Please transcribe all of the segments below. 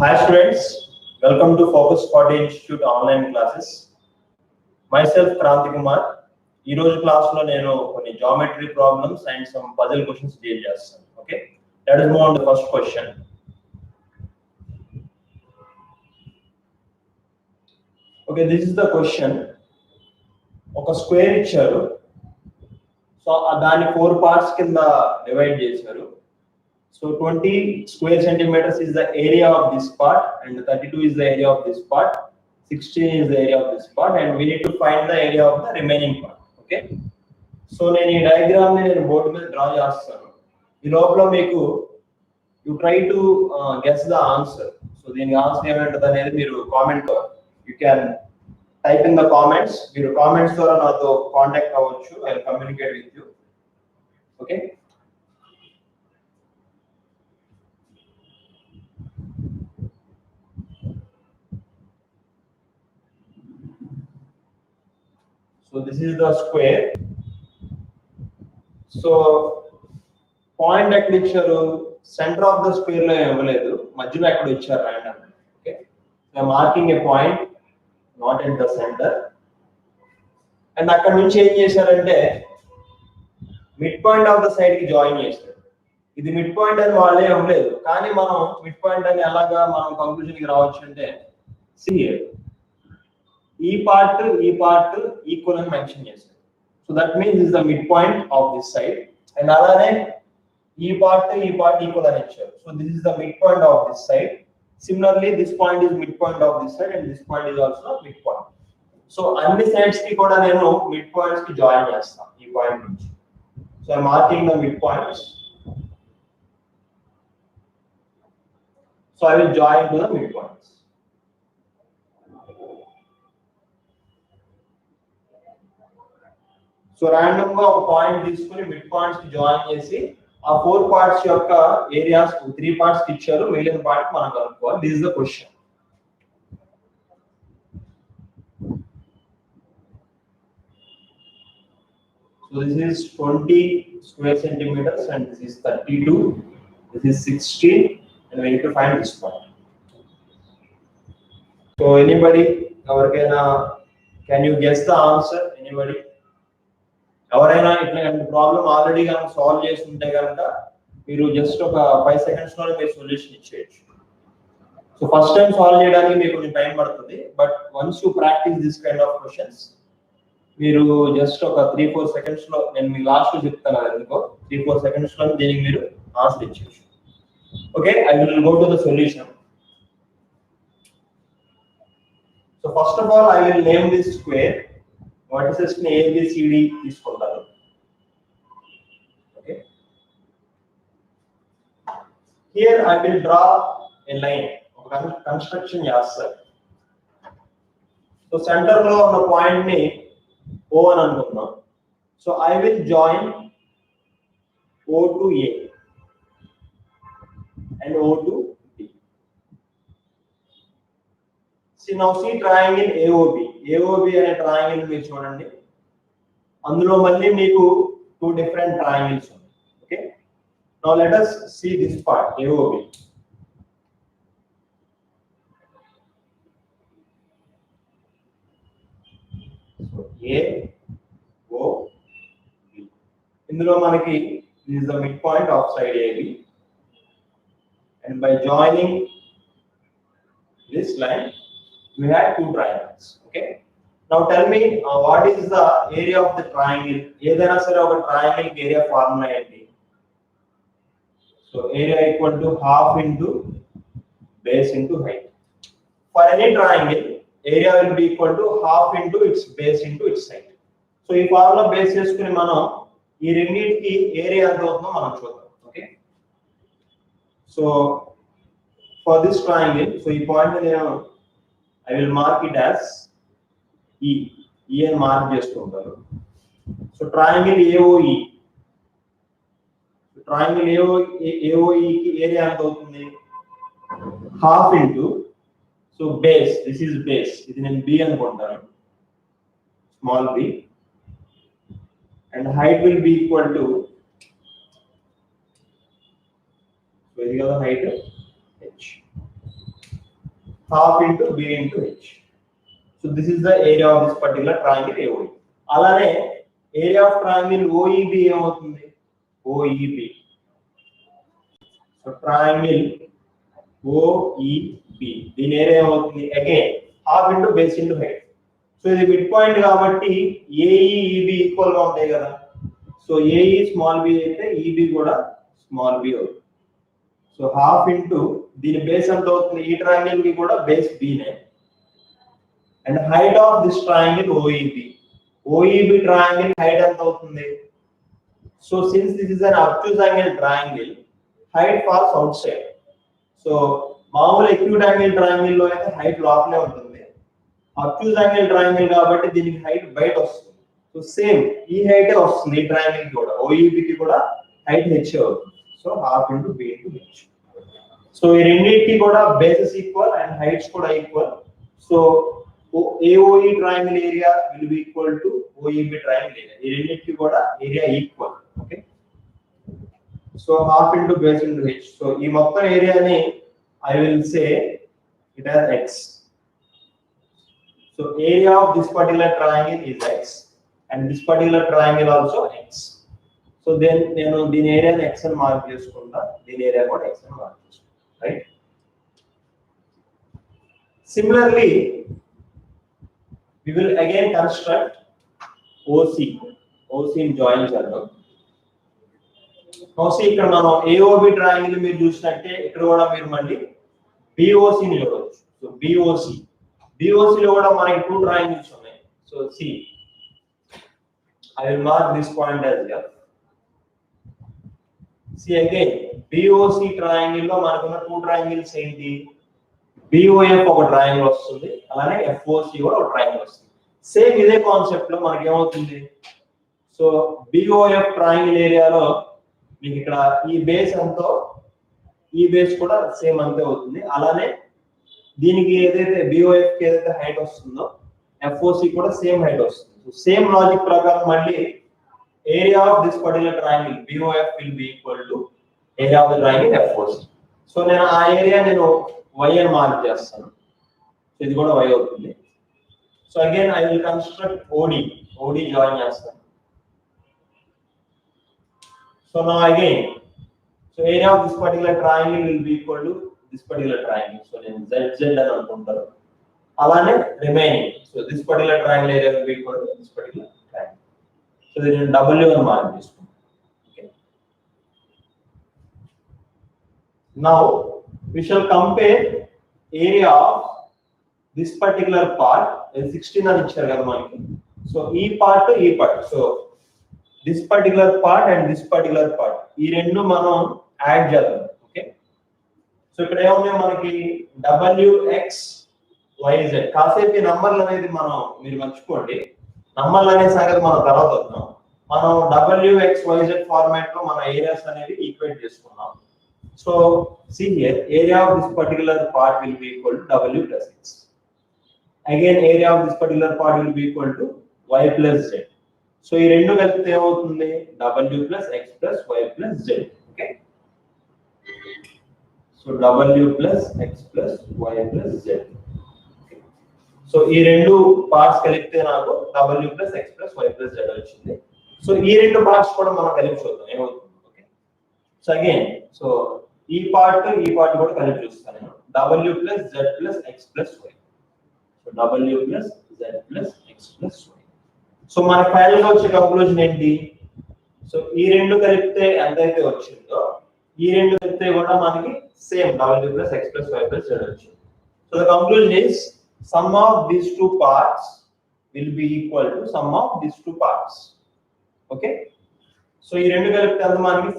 Hi students, welcome to Focus40 Institute online classes. Myself Kranti Kumar. ఈ రోజు class లో నేను కొన్ని geometry problems and some puzzle questions deal చేస్తాను. Okay, let us move on to the first question. Okay, this is the question. ఒక square ఇచ్చారు, so దాన్ని 4 parts కింద డివైడ్ చేశారు. So 20 square centimeters is the area of this part, and 32 is the area of this part, 16 is the area of this part, and we need to find the area of the remaining part. Okay, so నేను ఈ diagram ని నేను board మీద draw చేస్తాను. ఈ లోపల మీకు you try to guess the answer. So దీని ఆన్సర్ ఏమంటది అనేది మీరు comment, you can type in the comments. మీరు కామెంట్స్ ద్వారా నాతో కాంటాక్ట్ అవ్వచ్చు. I will communicate with you. Okay. So this is the square. So point ఎక్కడ ఇచ్చారు, center of the square లో ఇవ్వలేదు, మధ్యలో ఎక్కడ ఇచ్చారు random. Okay, so I'm marking a point not at the center, and అక్కడ నుంచి ఏం చేశారంటే mid point of the side కి జాయిన్ చేశారు. ఇది మిడ్ పాయింట్ అని వాళ్ళే ఇవ్వలేదు, కానీ మనం మిడ్ పాయింట్ అని ఎలాగా మనం కంక్లూజన్ కి రావచ్చు అంటే see ఈ పార్ట్ ఈక్వల్ అని మెన్షన్ చేశారు. So that means is the mid point of this side, and అలానే ఈ పార్ట్ ఈక్వల్ అని ఇచ్చారు. So this is the mid point of this side. Similarly this point is mid point of this side, and this point is also mid point. So అన్ని sides కి కూడా నేను mid points కి join చేస్తాను ఈ point నుంచి. So I marking the mid points. So I will join to the mid points. So random గా ఒక పాయింట్ తీసుకుని మిడ్ పాయింట్స్ కి జాయిన్ చేసి ఆ 4 పార్ట్స్ యొక్క ఏరియాస్ 3 పార్ట్స్ కి ఇచ్చారు, మిగిలిన పార్ట్ మనం కనుక్కోవాలి. This is the question. So this is 20 square centimeters and this is 32, this is 16, and we need to find this point. So anybody, ఎవరికైనా, can you guess the answer? Anybody? ఎవరైనా ఇట్లాంటి problem already కనుక solve చేసి ఉంటే కనుక మీరు just ఒక 5 seconds లో మీరు సొల్యూషన్ ఇచ్చేయచ్చు. సో ఫస్ట్ టైం సాల్వ్ చేయడానికి మీకు కొంచెం టైం పడుతుంది, but once you practice this kind of questions మీరు జస్ట్ ఒక 3-4 seconds లో, నేను మీకు లాస్ట్ లో చెప్తాను కదా ఎందుకో, 3-4 seconds లో దీనికి మీరు ఆన్సర్ ఇచ్చేయచ్చు. Okay, I will go to the solution. So first of all I will name this square. vertices ని ABCD తీసుకుంటాను. Okay, here I will draw a line, ఒక కన్స్ట్రక్షన్ చేస్తాను. సో సెంటర్ లో ఉన్న పాయింట్ ని O అని అనుకుందాం. So I will join O to A and O to B. Now see triangle AOB. AOB అనే ట్రయాంగిల్ మీరు చూడండి, అందులో మళ్ళీ మీకు 2 different triangles ఉన్నాయి. Okay, now let us see this part AOB. So AOB, ఇందులో మనకి this is the midpoint of side AB, and by joining this line we have 2 triangles. Okay, now tell me what is the area of the triangle. ఏదైనా సరే ఒక triangle కి area formula ఏంటి? So area equal to half into base into height. For any triangle area will be equal to half into its base into its height. So ఈ formula base చేసుకుని మనం ఈ రెండింటికి ఏరియా ఎంత అవుతుందో మనం చూద్దాం. Okay, so for this triangle, so ఈ పాయింట్ నేను I will mark it as E. E అని మార్క్ చేసుకుంటారు. So triangle AOE, triangle AOE కి ఏరియా ఎంత అవుతుంది? Half into, so base, this is base, ఇది నేను B అనుకుంటాను, small b, and height will be equal to, so ఇది కదా height h. half into b into h. So this is the area of this particular triangle AOE. అలానే area of triangle OEB ఏమవుతుంది? OEB. So triangle OEB దీని area ఏమవుతుంది? Again half into base into height. So ఇది mid point కాబట్టి AE EB equal గా ఉంటాయి కదా. So AE small b అయితే EB కూడా స్మాల్ b అవుతుంది. సో హాఫ్ ఇంటూ దీని బేస్ ఎంత అవుతుంది? ఈ ట్రయాంగిల్ కి కూడా బేస్ b నే. And height of this triangle OEB. OEB triangle height ఎంత అవుతుంది? So since this is an obtuse angle triangle, height falls outside. So మామూలు acute angle triangle లో అయితే height లోపలే ఉంటుంది. obtuse angle triangle కాబట్టి దీనికి height బయట వస్తుంది. సో సేమ్ ఈ హైట్ వస్తుంది ఈ ట్రయాంగిల్ కి కూడా. OEB కి కూడా height h అవుతుంది. So half into b into h. So ఈ రెండింటికి కూడా బేసెస్ ఈక్వల్ అండ్ హైట్స్ కూడా equal. So AOE triangle area will be equal to OEB triangle area. ఈ రెండింటికి కూడా area equal. Okay, so half into base into h. So ఈ మొత్తం ఏరియాని I will say it as x. So area of this particular triangle is x and this particular triangle also x. So then నేను దీని ఏరియాని x అని mark చేసుకుంటా, దీని area కూడా x అని మార్క్ చేసుకుంటా, right? Similarly, we will again construct OC in join చేద్దాం. OC ఇక్కడ మనం AOB triangle మీరు చూసినట్టే ఇక్కడ కూడా మీరు మళ్ళీ BOC ని చూడవచ్చు. సో BOC లో కూడా మనకి టూ ట్రయాంగిల్స్ ఉన్నాయి. So see, I will mark this point as F. See again, BOC triangle లో మనకున్న టూ ట్రయాంగిల్స్ ఏంటి? BOF ఒక ట్రయాంగిల్ వస్తుంది, అలానే FOC కూడా ఒక ట్రయాంగిల్ వస్తుంది. సేమ్ ఇదే కాన్సెప్ట్ లో మనకి ఏమవుతుంది? సో BOF ట్రయాంగిల్ ఏరియాలో మీకు ఇక్కడ ఈ బేస్ ఎంతో ఈ బేస్ కూడా సేమ్ అంతే అవుతుంది. అలానే దీనికి ఏదైతే BOF కి ఏదైతే హైట్ వస్తుందో FOC కూడా సేమ్ హైట్ వస్తుంది. సో సేమ్ లాజిక్ ప్రకారం మళ్ళీ area of this particular triangle BOF will be equal to area of the triangle FOC. So నేను ఆ ఏరియా నేను y అని మార్క్ చేస్తాను. సో ఇది కూడా y అవుతుంది. So again I will construct OD join చేస్తాను. సో now again, so area of this particular triangle will be equal to this particular triangle. So నేను ZZ అని అనుకుంటాను. అలానే remaining, so this particular triangle area will be equal to this particular triangle. So దీన్ని W అని mark చేసుకుంటాను. Okay, now we shall compare area of this particular part. 16 అని ఇచ్చారు కదా మనకి. సో ఈ part so this particular part and this particular part ఈ రెండు మనం యాడ్ చేద్దాం. ఓకే, సో ఇక్కడ ఏమున్నాయి మనకి WXYZ. కాసేపు ఈ నంబర్లు అనేది మీరు మర్చిపోండి, నంబర్లు అనే సంగతి మనం తర్వాత వద్దాం. మనం WXYZ ఫార్మాట్ లో మన ఏరియాస్ అనేవి ఈక్వేట్ చేసుకున్నాం. So see here, area of this particular part will be equal to W plus X. Again, area of this particular part will be equal to Y plus Z. So ఈ రెండు కలిపితే ఏమవుతుంది? W plus X plus Y plus Z. Okay, so W plus X plus Y plus Z. Okay, so ఈ రెండు parts కలిపితే నాకు W plus X plus Y plus Z వచ్చింది. So ఈ రెండు పార్ట్స్ కూడా మనం కలిపి చూద్దాం ఏమవుతుంది. ఓకే, సో అగైన్ సో ఈ పార్ట్ కూడా కలిపి చూస్తాను నేను. W plus Z plus X plus Y. So W plus Z plus X plus Y. So మన ఫైనల్ గా వచ్చే కంక్లూజన్ ఏంటి? సో ఈ రెండు కలిపితే ఎంతైతే వచ్చిందో ఈ రెండు కలిపితే కూడా మనకి same W plus X plus Y plus Z వచ్చింది. So the conclusion is sum of these two parts will be equal to sum of these two parts. Okay, so ఈ రెండు కలిపితే ఎంత మనకి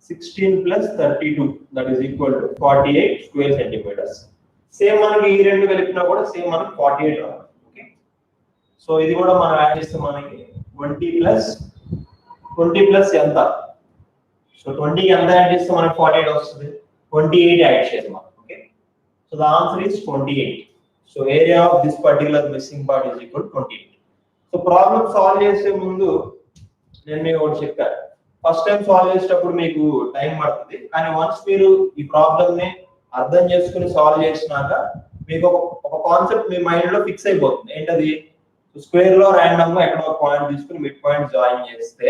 16 plus 32, that is equal to 48 square centimeters. Same మనకి ఈ రెండు కలిపినా కూడా సేమ్ మనకి 48 రావాలి. ఓకే, సో ఇది కూడా మనం యాడ్ చేస్తే మనకి 20 ప్లస్ ఎంత? సో 20 కి ఎంత యాడ్ చేస్తే మనకి 48 వస్తుంది. 28 యాడ్ చేద్దాం. Okay, so the answer is 28. So area of this particular missing part is equal to 28. So problem solve చేసే ముందు నేను మీకు ఒకటి చెప్పాను. ఫస్ట్ టైం సాల్వ్ చేసేటప్పుడు మీకు టైం పడుతుంది, కానీ వన్స్ మీరు ఈ ప్రాబ్లమ్ ని అర్థం చేసుకుని సాల్వ్ చేసినాక మీకు ఒక కాన్సెప్ట్ మీ మైండ్ లో ఫిక్స్ అయిపోతుంది. ఏంటది? స్క్వేర్ లో ర్యాండమ్ గా ఎక్కడ ఒక పాయింట్ తీసుకుని మిడ్ పాయింట్ జాయిన్ చేస్తే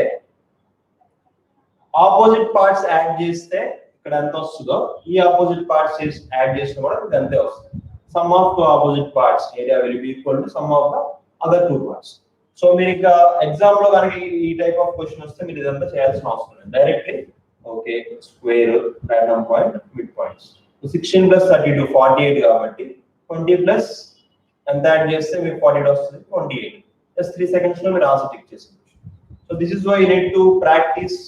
ఆపోజిట్ పార్ట్స్ యాడ్ చేస్తే ఇక్కడ ఎంత వస్తుందో ఈ ఆపోజిట్ పార్ట్స్ యాడ్ చేస్తే కూడా మీకు అంతే వస్తుంది. Some of two opposite parts area will be equal to some of the other two parts. So మీరు ఇంకా ఎగ్జామ్ లో కనుక ఈ టైప్ ఆఫ్ క్వశ్చన్ వస్తే మీరు ఇదంతా చేయాల్సిన అవసరం లేదు. Directly okay square random point mid points 16 plus 32 48 కాబట్టి 20 ప్లస్ ఎంత యాడ్ చేస్తే మీకు 48 వస్తుంది 28. జస్ట్ 3 సెకండ్స్ లో మీరు ఆన్సర్ టిక్ చేసుకోవచ్చు. So this is why you need to practice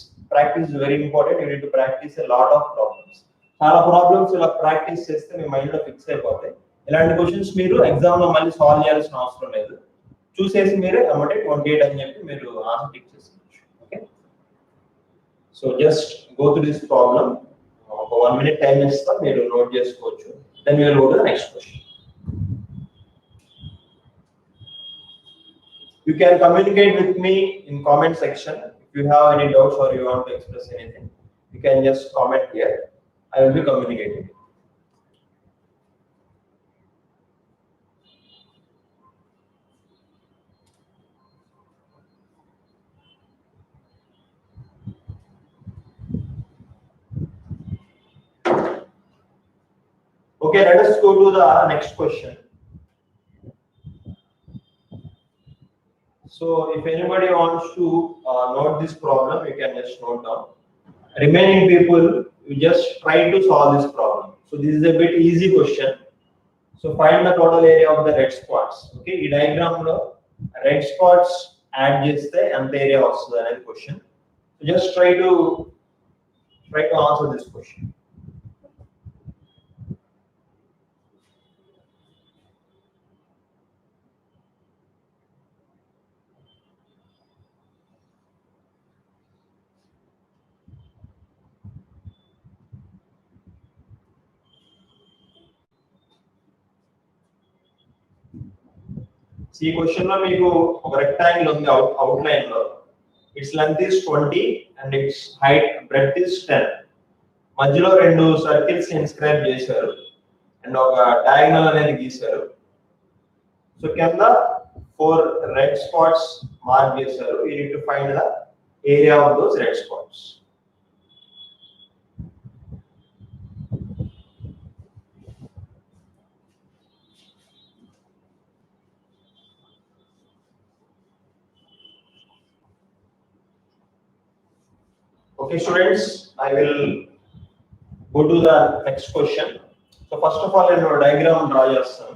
is very important. You need to practice a lot of problems. చాలా problems ఇలా ప్రాక్టీస్ చేస్తే మీ మైండ్ లో ఫిక్స్ అయిపోతాయి. ఇలాంటి క్వశ్చన్స్ మీరు ఎగ్జామ్ లో మళ్ళీ సాల్వ్ చేయాల్సిన అవసరం లేదు. చూసేసి మీరే అమ్మటే 28 అని చెప్పి మీరు ఆన్సర్ టిక్ చేసుకోవచ్చు. Okay, so just go to this problem. ఒక 1 minute టైం ఇస్తా, మీరు నోట్ చేసుకోవచ్చు. Then we will go to the next question. You can communicate with me in comment section. If you have any doubts or you want to express anything, you can just comment here. I will be communicating. Okay, let us go to the next question. So if anybody wants to note this problem, you can just note down. Remaining people, you just try to solve this problem. So this is a bit easy question. So find the total area of the red spots. Okay, ఈ diagram లో red spots add చేస్తే ఎంత area వస్తుంది అనేది question. So just try to answer this question. ఈ question లో మీకు ఒక రెక్టాంగిల్ ఉంది అవుట్ లైన్ లో. It's length is 20 and it's height breadth is 10. మధ్యలో రెండు సర్కిల్స్ ఇన్స్క్రైబ్ చేశారు అండ్ ఒక డయాగనల్ అనేది గీశారు. సో కింద 4 రెడ్ స్పాట్స్ మార్క్ చేశారు. You need to find the area of those red spots. Okay, students, I will go to the next question. So first of all, I will diagram draw chestam.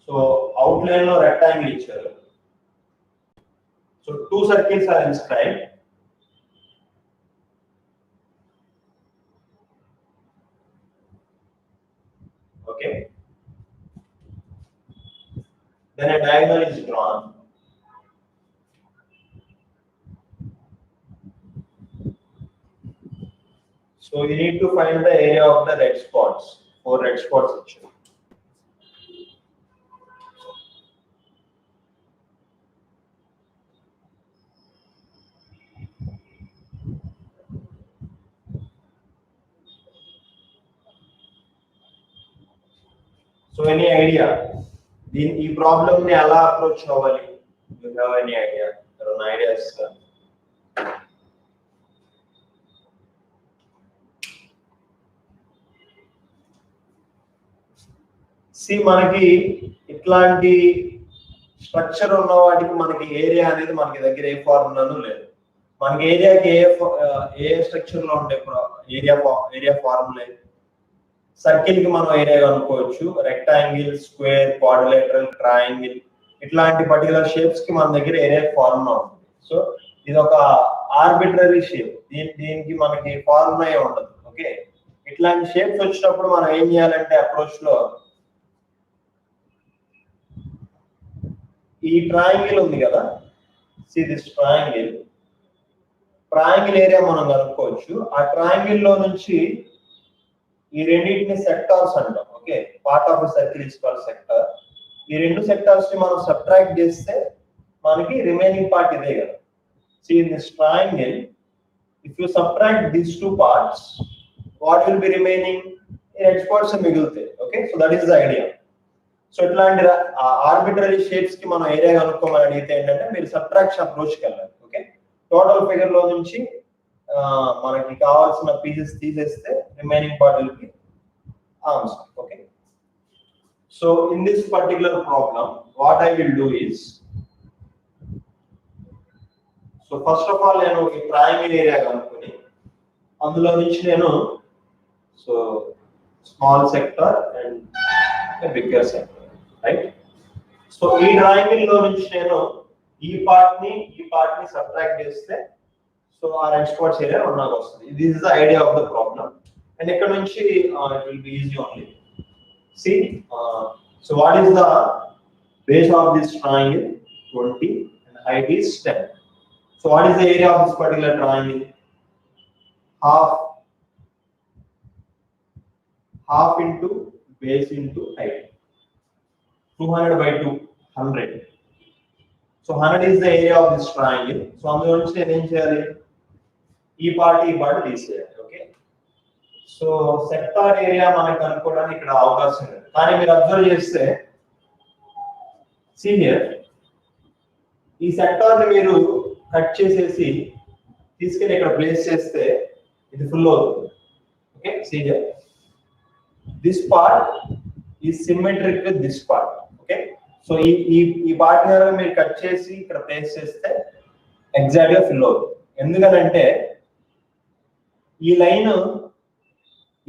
So outline lo rectangle icharu. So 2 circles are inscribed. Okay. Then a diagonal is drawn. So you need to find the area of the red spots. 4 red spots actually. So any idea? ఈ problem ని ఎలా approach అవ్వాలి? You have any idea? There are ideas. మనకి ఇట్లాంటి structure ఉన్న వాటికి మనకి area అనేది మనకి దగ్గర ఏ ఫార్ములాను లేదు. మనకి ఏరియాకి ఏ స్ట్రక్చర్ లో ఉండే ఏరియా ఫార్ములా. సర్కిల్ కి మనం ఏరియా కనుక్కోవచ్చు. రెక్టాంగిల్, స్క్వేర్, క్వాడ్రిలేటరల్, ట్రయాంగిల్ ఇట్లాంటి పర్టికులర్ షేప్స్ కి మన దగ్గర ఏరియా ఫార్ములా ఉంటుంది. సో ఇది ఒక ఆర్బిట్రరీ షేప్. దీనికి మనకి ఫార్ములా ఏ ఉండదు. ఓకే, ఇట్లాంటి షేప్స్ వచ్చినప్పుడు మనం ఏం చేయాలంటే అప్రోచ్ లో ఈ ట్రయాంగిల్ ఉంది కదా, see this ట్రయాంగిల్ ఏరియా మనం కనుక్కోవచ్చు. ఆ ట్రయాంగిల్ లో నుంచి ఈ రెండింటిని సెక్టార్స్ అంటాం. Okay, part of circle is called sector. ఈ రెండు సెక్టార్స్ ని మనం సబ్ట్రాక్ట్ చేస్తే మనకి రిమైనింగ్ పార్ట్ ఇదే కదా. See in this triangle If you subtract these two parts, what will be remaining? Edge parts migultayi. Okay, so that is the idea. So ఇట్లాంటి arbitrary shapes కి మనం ఏరియా కనుక్కోమని అడిగితే ఏంటంటే మీరు సబ్ట్రాక్షన్ అప్రోచ్ కి వెళ్ళాలి. ఓకే, టోటల్ ఫిగర్ లో నుంచి మనకి కావాల్సిన పీసెస్ తీసేస్తే remaining part will B answer. Okay, so in this particular problem what I will do is, so first of all నేను ఈ ట్రయాంగిల్ ఏరియా కనుక్కొని అందులో నుంచి నేను so small sector and bigger sector, right? So ఈ triangle లో నుంచి నేను ఈ పార్ట్ ని సబ్ట్రాక్ట్ చేస్తే సో ఆ రెడ్ స్పాట్స్ ఏరియా నాకు వస్తుంది. This is the idea of the problem. And ఇక్కడ నుంచి it will be easy only. See, so what is the base of this triangle? 20 and height is 10. So what is the area of this particular triangle? Half into base into height. 200 by 2, 100. So 100 is the area of this triangle. So అందులో నుంచి నేను ఏం చేయాలి? ఈ part తీసేయాలి. Okay, so sector area మనకు కనుక్కోవడానికి ఇక్కడ అవకాశం లేదు. కానీ మీరు అబ్జర్వ్ చేస్తే see here, ఈ సెక్టార్ ని మీరు కట్ చేసేసి తీసుకెళ్ళి ఇక్కడ ప్లేస్ చేస్తే ఇది ఫుల్ అవుతుంది. Okay, see here, this part is symmetric with this part. Okay, so ఈ పార్ట్ మీరు కట్ చేసి ఇక్కడ ప్లేస్ చేస్తే ఎగ్జాక్ట్ గా ఫిల్ అవుతుంది. ఎందుకంటే ఈ లైన్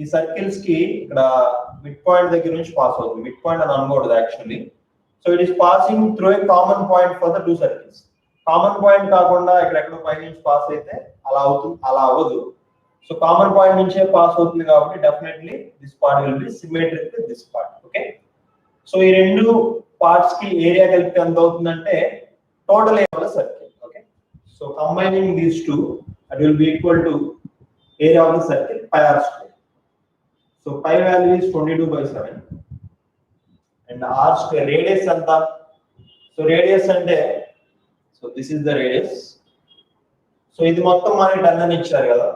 ఈ సర్కిల్స్ కి ఇక్కడ మిడ్ పాయింట్ దగ్గర నుంచి పాస్ అవుతుంది. మిడ్ పాయింట్ అని అనకూడదు actually. So it is passing through a common point for the two circles. Common point కాకుండా ఎక్కడెక్కడో పై నుంచి పాస్ అయితే అలా అవుతుంది, అలా అవ్వదు. సో కామన్ పాయింట్ నుంచే పాస్ అవుతుంది కాబట్టి definitely this part will be symmetric with this part. Okay, so ఈ రెండు పార్ట్స్ కి ఏరియా కలిపితే ఎంత అవుతుందంటే total area of the circle. Okay, so combining these two it will be equal to area of the circle pi r square. So pi value is 22/7 and r square radius ఎంత? So radius అంటే so this is the radius. So ఇది మొత్తం మనకి 10 అని ఇచ్చారు కదా.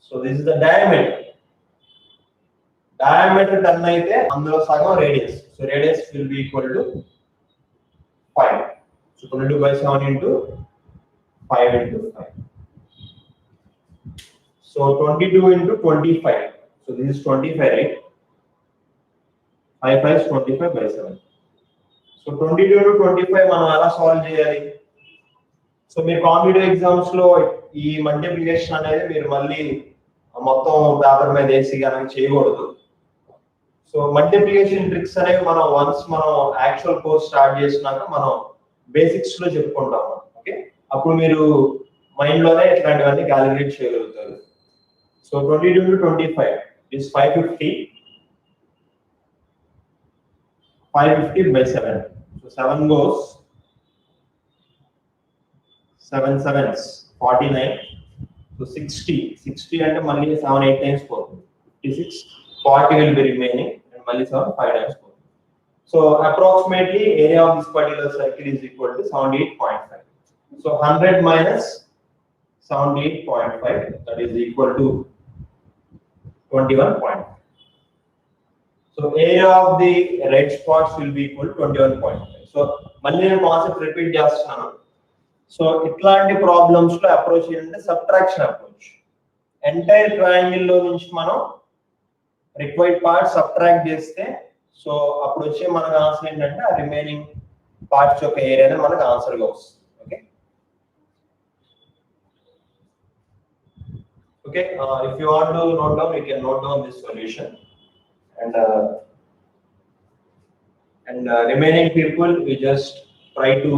So this is the diameter. Diameter 10 అయితే అందులో సగం radius. So radius will be equal to 5. So 22/7 into 5 into 5. So 22 into 25. So this is 25, right? 5 is 25/7. So 22 into 25 మనం ఎలా సాల్వ్ చేయాలి? సో మీరు కాంపిటేటివ్ ఎగ్జామ్స్ లో ఈ మల్టిప్లికేషన్ అనేది మీరు మళ్ళీ మొత్తం పేపర్ మీద వేసి కనుక చేయకూడదు. సో మల్టిప్లికేషన్ ట్రిక్స్ అనేవి మనం వన్స్ మనం యాక్చువల్ కోర్స్ స్టార్ట్ చేసినాక మనం బేసిక్స్ లో చెప్పుకుంటాం. ఓకే, అప్పుడు మీరు మైండ్ లోనే ఇట్లాంటివన్నీ క్యాలిక్యులేట్ చేయగలుగుతారు. So 22 into 25 is 550. 550/7. So 7 goes 7 sevens 49. So 60 అంటే మళ్ళీ 7 8 times పోతుంది. 56. 40 will be remaining and మళ్ళీ 7 5 times పోతుంది. So approximately area of this particular circle is equal to 78.5. So 100 minus 78.5, that is equal to 21.5. So area of the red spots will be equal to 21.5. So మళ్ళీ నేను concept repeat చేస్తున్నాను. So ఇట్లాంటి problems లో approach ఏంటంటే subtraction approach. Entire triangle లో నుంచి మనం required part subtract చేస్తే సో అప్పుడు వచ్చే మనకు ఆన్సర్ ఏంటంటే ఆ రిమైనింగ్ పార్ట్స్ యొక్క ఏరియానే మనకు ఆన్సర్ గా వస్తుంది. Okay, okay, if you want to note down, you can note down this solution. And remaining people, we just try to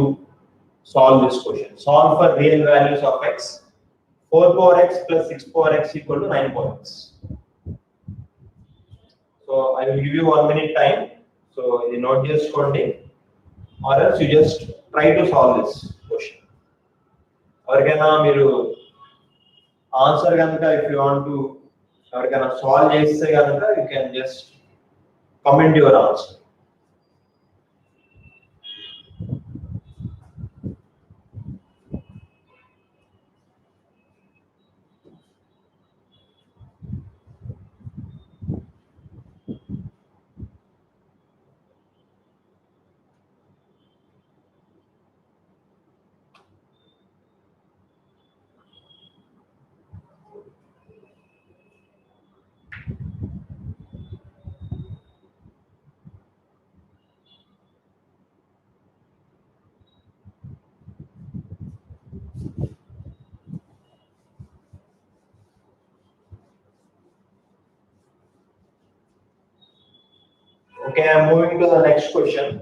solve this question. Solve for real values of x. 4 power x plus 6 power x equal to 9 power x. So I will give you 1 minute time. So you note just coding, or else you just try to solve this question. Organa miru answer ganaka, if you want to organa solve cheste ganaka, you can just comment your answer. Okay, I'm moving to the next question.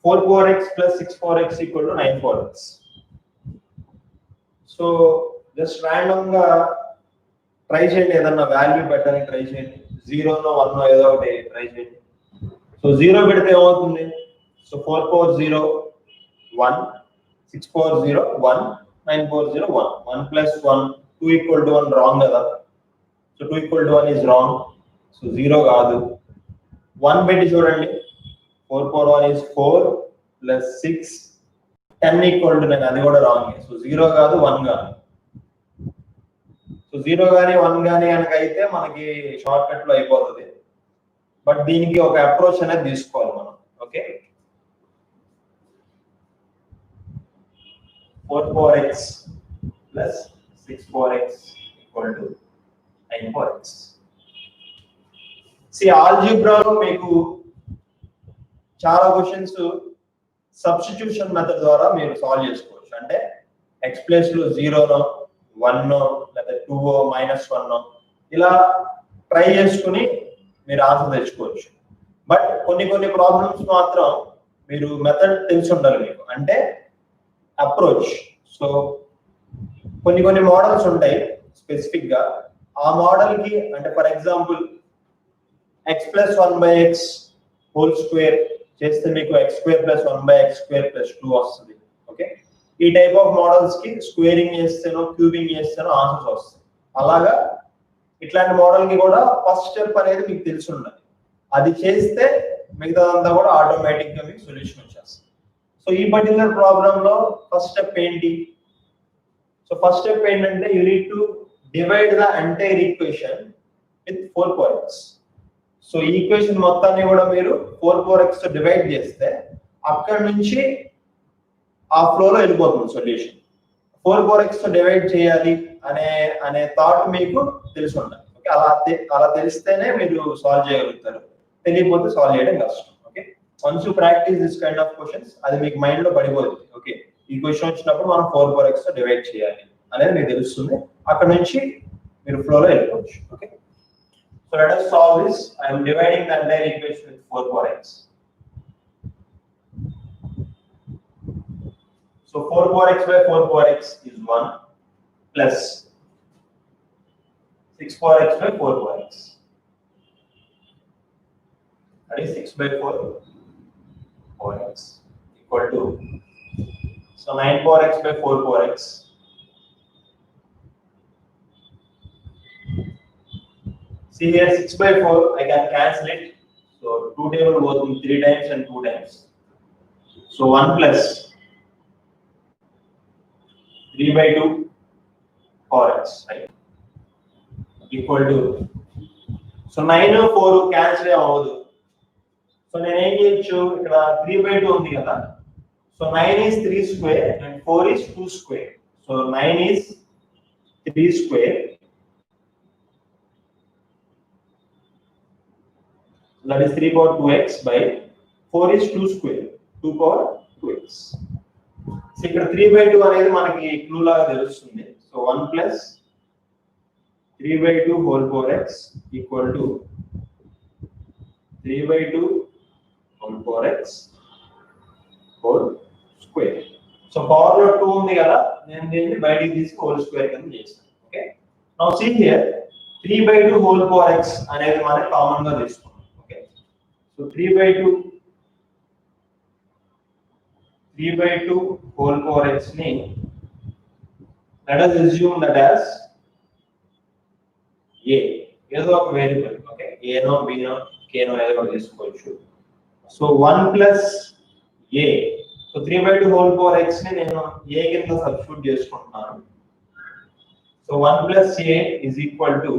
4x plus 6x equal to 9x. So just random try చేయండి, ఏదన్నా value పెట్టడానికి try చేయండి. 0 no 1 no ఏదో ఒకటి try చేయండి. So 0 పెడితే ఏమవుతుంది? So 4 power 0 1, 6 power 0 1, 9 power 0 1. 1 plus 1 2 equal to 1 wrong కదా. So 2 equal to 1 is wrong. So 0 కాదు. 1 పెట్టి చూడండి. 4 power 1 is 4 plus 6 10 equal to 9, అది కూడా రాంగ్. సో 0 కాదు 1 కాదు. సో 0 గానీ 1 గానీ కనుక అయితే మనకి షార్ట్ కట్ లో అయిపోతుంది. బట్ దీనికి ఒక అప్రోచ్ అనేది తీసుకోవాలి మనం. Okay, 4x plus 6x equal to 9x. See, ఆల్జీబ్రాలో మీకు చాలా క్వశ్చన్స్ సబ్స్టిట్యూషన్ మెథడ్ ద్వారా మీరు సాల్వ్ చేసుకోవచ్చు. అంటే ఎక్స్ ప్లేస్ లో 0 నో 1 నో లేదా 2 -1 నో ఇలా ట్రై చేసుకుని మీరు ఆన్సర్ తెచ్చుకోవచ్చు. బట్ కొన్ని ప్రాబ్లమ్స్ మాత్రం మీరు మెథడ్ తెలిసి ఉండాలి మీకు, అంటే అప్రోచ్. సో కొన్ని మోడల్స్ ఉంటాయి స్పెసిఫిక్ గా. ఆ మోడల్ కి అంటే for example x plus 1/x whole square చేస్తే మీకు x² plus 1/x² plus 2 వస్తుంది. ఓకే, ఈ టైప్ ఆఫ్ మోడల్స్ కి స్క్వేరింగ్ చేస్తేనో క్యూబింగ్ చేస్తేనో ఆన్సర్స్ వస్తాయి. అలాగా ఇట్లాంటి మోడల్ కి కూడా ఫస్ట్ స్టెప్ అనేది మీకు తెలిసి ఉండాలి. అది చేస్తే మిగతాదంతా కూడా ఆటోమేటిక్ గా మీకు సొల్యూషన్ వచ్చేస్తుంది. సో ఈ పర్టికులర్ ప్రాబ్లమ్ లో ఫస్ట్ స్టెప్ ఏంటి? సో ఫస్ట్ స్టెప్ ఏంటంటే you need to divide the entire equation with 4x. So ఈ ఈక్వేషన్ మొత్తాన్ని కూడా మీరు 4x తో డివైడ్ చేస్తే అక్కడ నుంచి ఆ ఫ్లోలో వెళ్ళిపోతుంది సొల్యూషన్. 4x తో డివైడ్ చేయాలి అనే థాట్ మీకు తెలిసి ఉండాలి. ఓకే, అలా తెలిస్తేనే మీరు సాల్వ్ చేయగలుగుతారు. తెలియకపోతే సాల్వ్ చేయడం కష్టం. Okay, once you practice this kind of questions అది మీకు మైండ్ లో పడిపోతుంది. ఓకే, ఈ క్వశ్చన్ వచ్చినప్పుడు మనం 4x తో డివైడ్ చేయాలి అనేది మీకు తెలుస్తుంది. అక్కడ నుంచి మీరు ఫ్లోలో వెళ్ళిపోవచ్చు. Okay, so let us solve this. I am dividing the entire equation with 4x. So 4x by 4x is 1 plus 6x by 4x. That is 6 by 4x equal to, so 9x by 4x. See here 6 by 4, I can cancel it. So 2 table goes in 3 times and 2 times. So 1 plus 3 by 2 4x, right? Equal to, so 9 4 cancel avadu. So nenu em cheyochu, ikkada 3 by 2 undi kada. So 9 is 3 square and 4 is 2 square. So 9 is 3 square. That is 3 power 2x by 4 is 2 square, 2 power 2x. So ఇక్కడ 3 by 2 అనేది మనకి clue లాగా తెలుస్తుంది. So 1 plus 3 by 2 whole power x equal to 3 by 2 whole power x whole square. So power లో 2 ఉంది కదా, నేను దీన్ని బయటికి తీసి హోల్ స్క్వేర్ కింద చేస్తాను. Okay, now see here 3 by 2 whole power x అనేది మనకి కామన్ గా తీసుకుంటాం. So 3 by 2 whole power x ni, let us assume that as a ఏదో ఒక వేరియబుల్. ఓకే, a నో b నో k నో ఏదో ఒకటి తీసుకోవచ్చు. So 1 plus a, so 3 by 2 whole power x ని నేను a కింద సబ్స్టిట్యూట్ చేసుకుంటున్నాను. So 1 plus a is equal to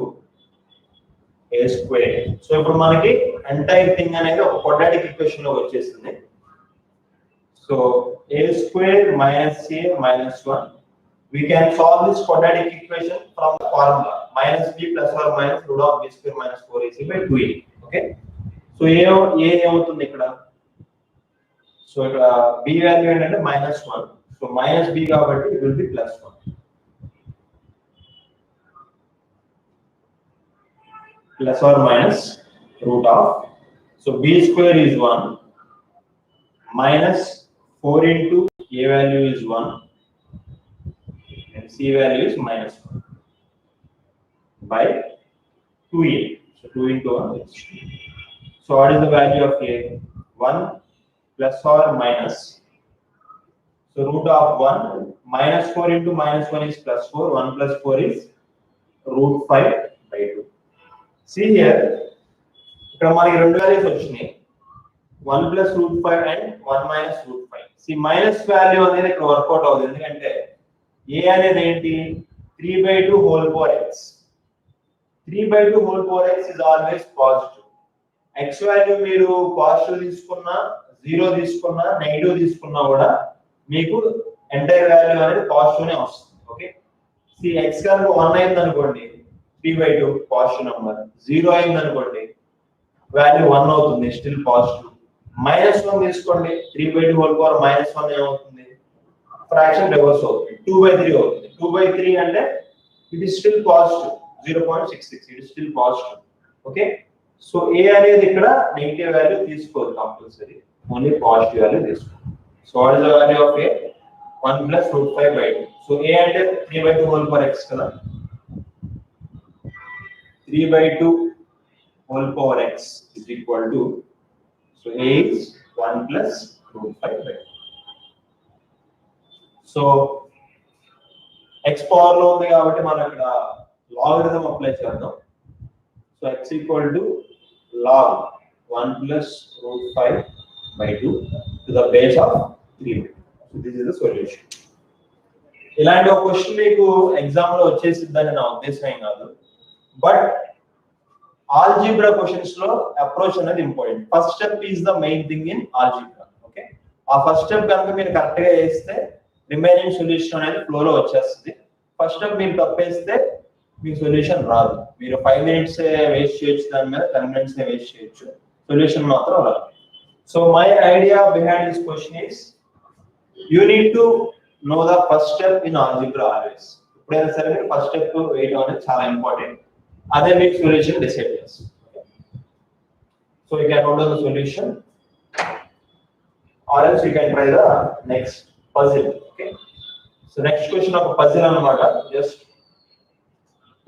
a square. So ఇప్పుడు మనకి ఎంటైర్ థింగ్ అనేది ఒక క్వాడ్రాటిక్ ఈక్వేషన్ లో వచ్చేసింది. So a square minus a minus 1, we can solve this quadratic equation from the formula minus b plus or minus root of b square minus 4ac by 2a. okay, so a ఏమవుతుంది ఇక్కడ? So ఇక్కడ b value ఏంటంటే -1, so minus b కాబట్టి it will be +1. plus or minus root of, so So b square is 1 minus 4 into a value is 1 and c value is minus 1 by 2a. So 2 into 1 is 2. So what is the value of a? 1 plus or minus. So root of 1 minus 4 into minus 1 is plus 4. 1 plus 4 is root 5 by 2. See here, ఇక్కడ మనకి రెండు values వచ్చినాయి. 1 plus root 5 and 1 minus root 5. See minus value అనేది ఇక్కడ work out అవుతుంది ఎందుకంటే a అనేది ఏంటి 3 by 2 whole power x. 3 by 2 whole power x is always positive. x value మీరు పాజిటివ్ తీసుకున్నా 0 తీసుకున్నా నెగటివ్ తీసుకున్నా కూడా మీకు ఎంటైర్ వాల్యూ అనేది పాజిటివ్ నే వస్తుంది. ఓకే, సి x కనుక 1 అయింది అనుకోండి 3 by 2 పాజిటివ్ నంబర్, 0 అయింది అనుకోండి వాల్యూ 1 అవుతుంది స్టిల్ పాజిటివ్. మైనస్ 1 తీసుకోండి 3 by 2 హోల్ పవర్ మైనస్ 1 ఏమవుతుంది ఫ్రాక్షన్ రివర్స్ అవుతుంది 2 by 3 అవుతుంది. 2 by 3 అంటే it is still positive 0.66 it is still positive. Okay, so a అనేది ఇక్కడ నెగటివ్ వాల్యూ తీసుకోదు కంపల్సరీ, ఓన్లీ పాజిటివ్ వాల్యూ తీసుకోవాలి. So what is the value of a? 1 plus root 5 by 2. So a అంటే 3 by 2 whole power x కదా, 3 by 2 whole power x is equal to, so a is 1 plus root 5 by 2. So x power లో ఉంది కాబట్టి మనం ఇక్కడ logarithm apply చేద్దాం. So x equal to log 1 plus root 5 by 2 to the base of 3. So this is the solution. ఇలాంటి ఒక question మీకు exam లో వచ్చేసిద్దని నా ఉద్దేశం ఏం కాదు, బట్ ఆల్జీబ్రా క్వశ్చన్స్ లో అప్రోచ్ అనేది important. First step is the main thing in algebra. Okay, ఆ ఫస్ట్ స్టెప్ కనుక మీరు కరెక్ట్ గా చేస్తే రిమైనింగ్ సొల్యూషన్ అనేది ఫ్లో లో వచ్చేస్తుంది. ఫస్ట్ స్టెప్ మీరు తప్పేస్తే మీ సొల్యూషన్ రాదు. మీరు 5 minutes వేస్ట్ చేయొచ్చు, దాని మీద 10 minutes వేస్ట్ చేయొచ్చు, సొల్యూషన్ మాత్రం రాదు. So my idea behind this question is you need to know the first step in algebra always. ఎప్పుడైనా సరే మీరు ఫస్ట్ స్టెప్ వేయడం అనేది చాలా ఇంపార్టెంట్, అదే మీకు సొల్యూషన్ డిసైడ్ చేస్తుంది. So you can note the solution or else you can try the next puzzle. Okay, so next question ఒక puzzle అన్నమాట. జస్ట్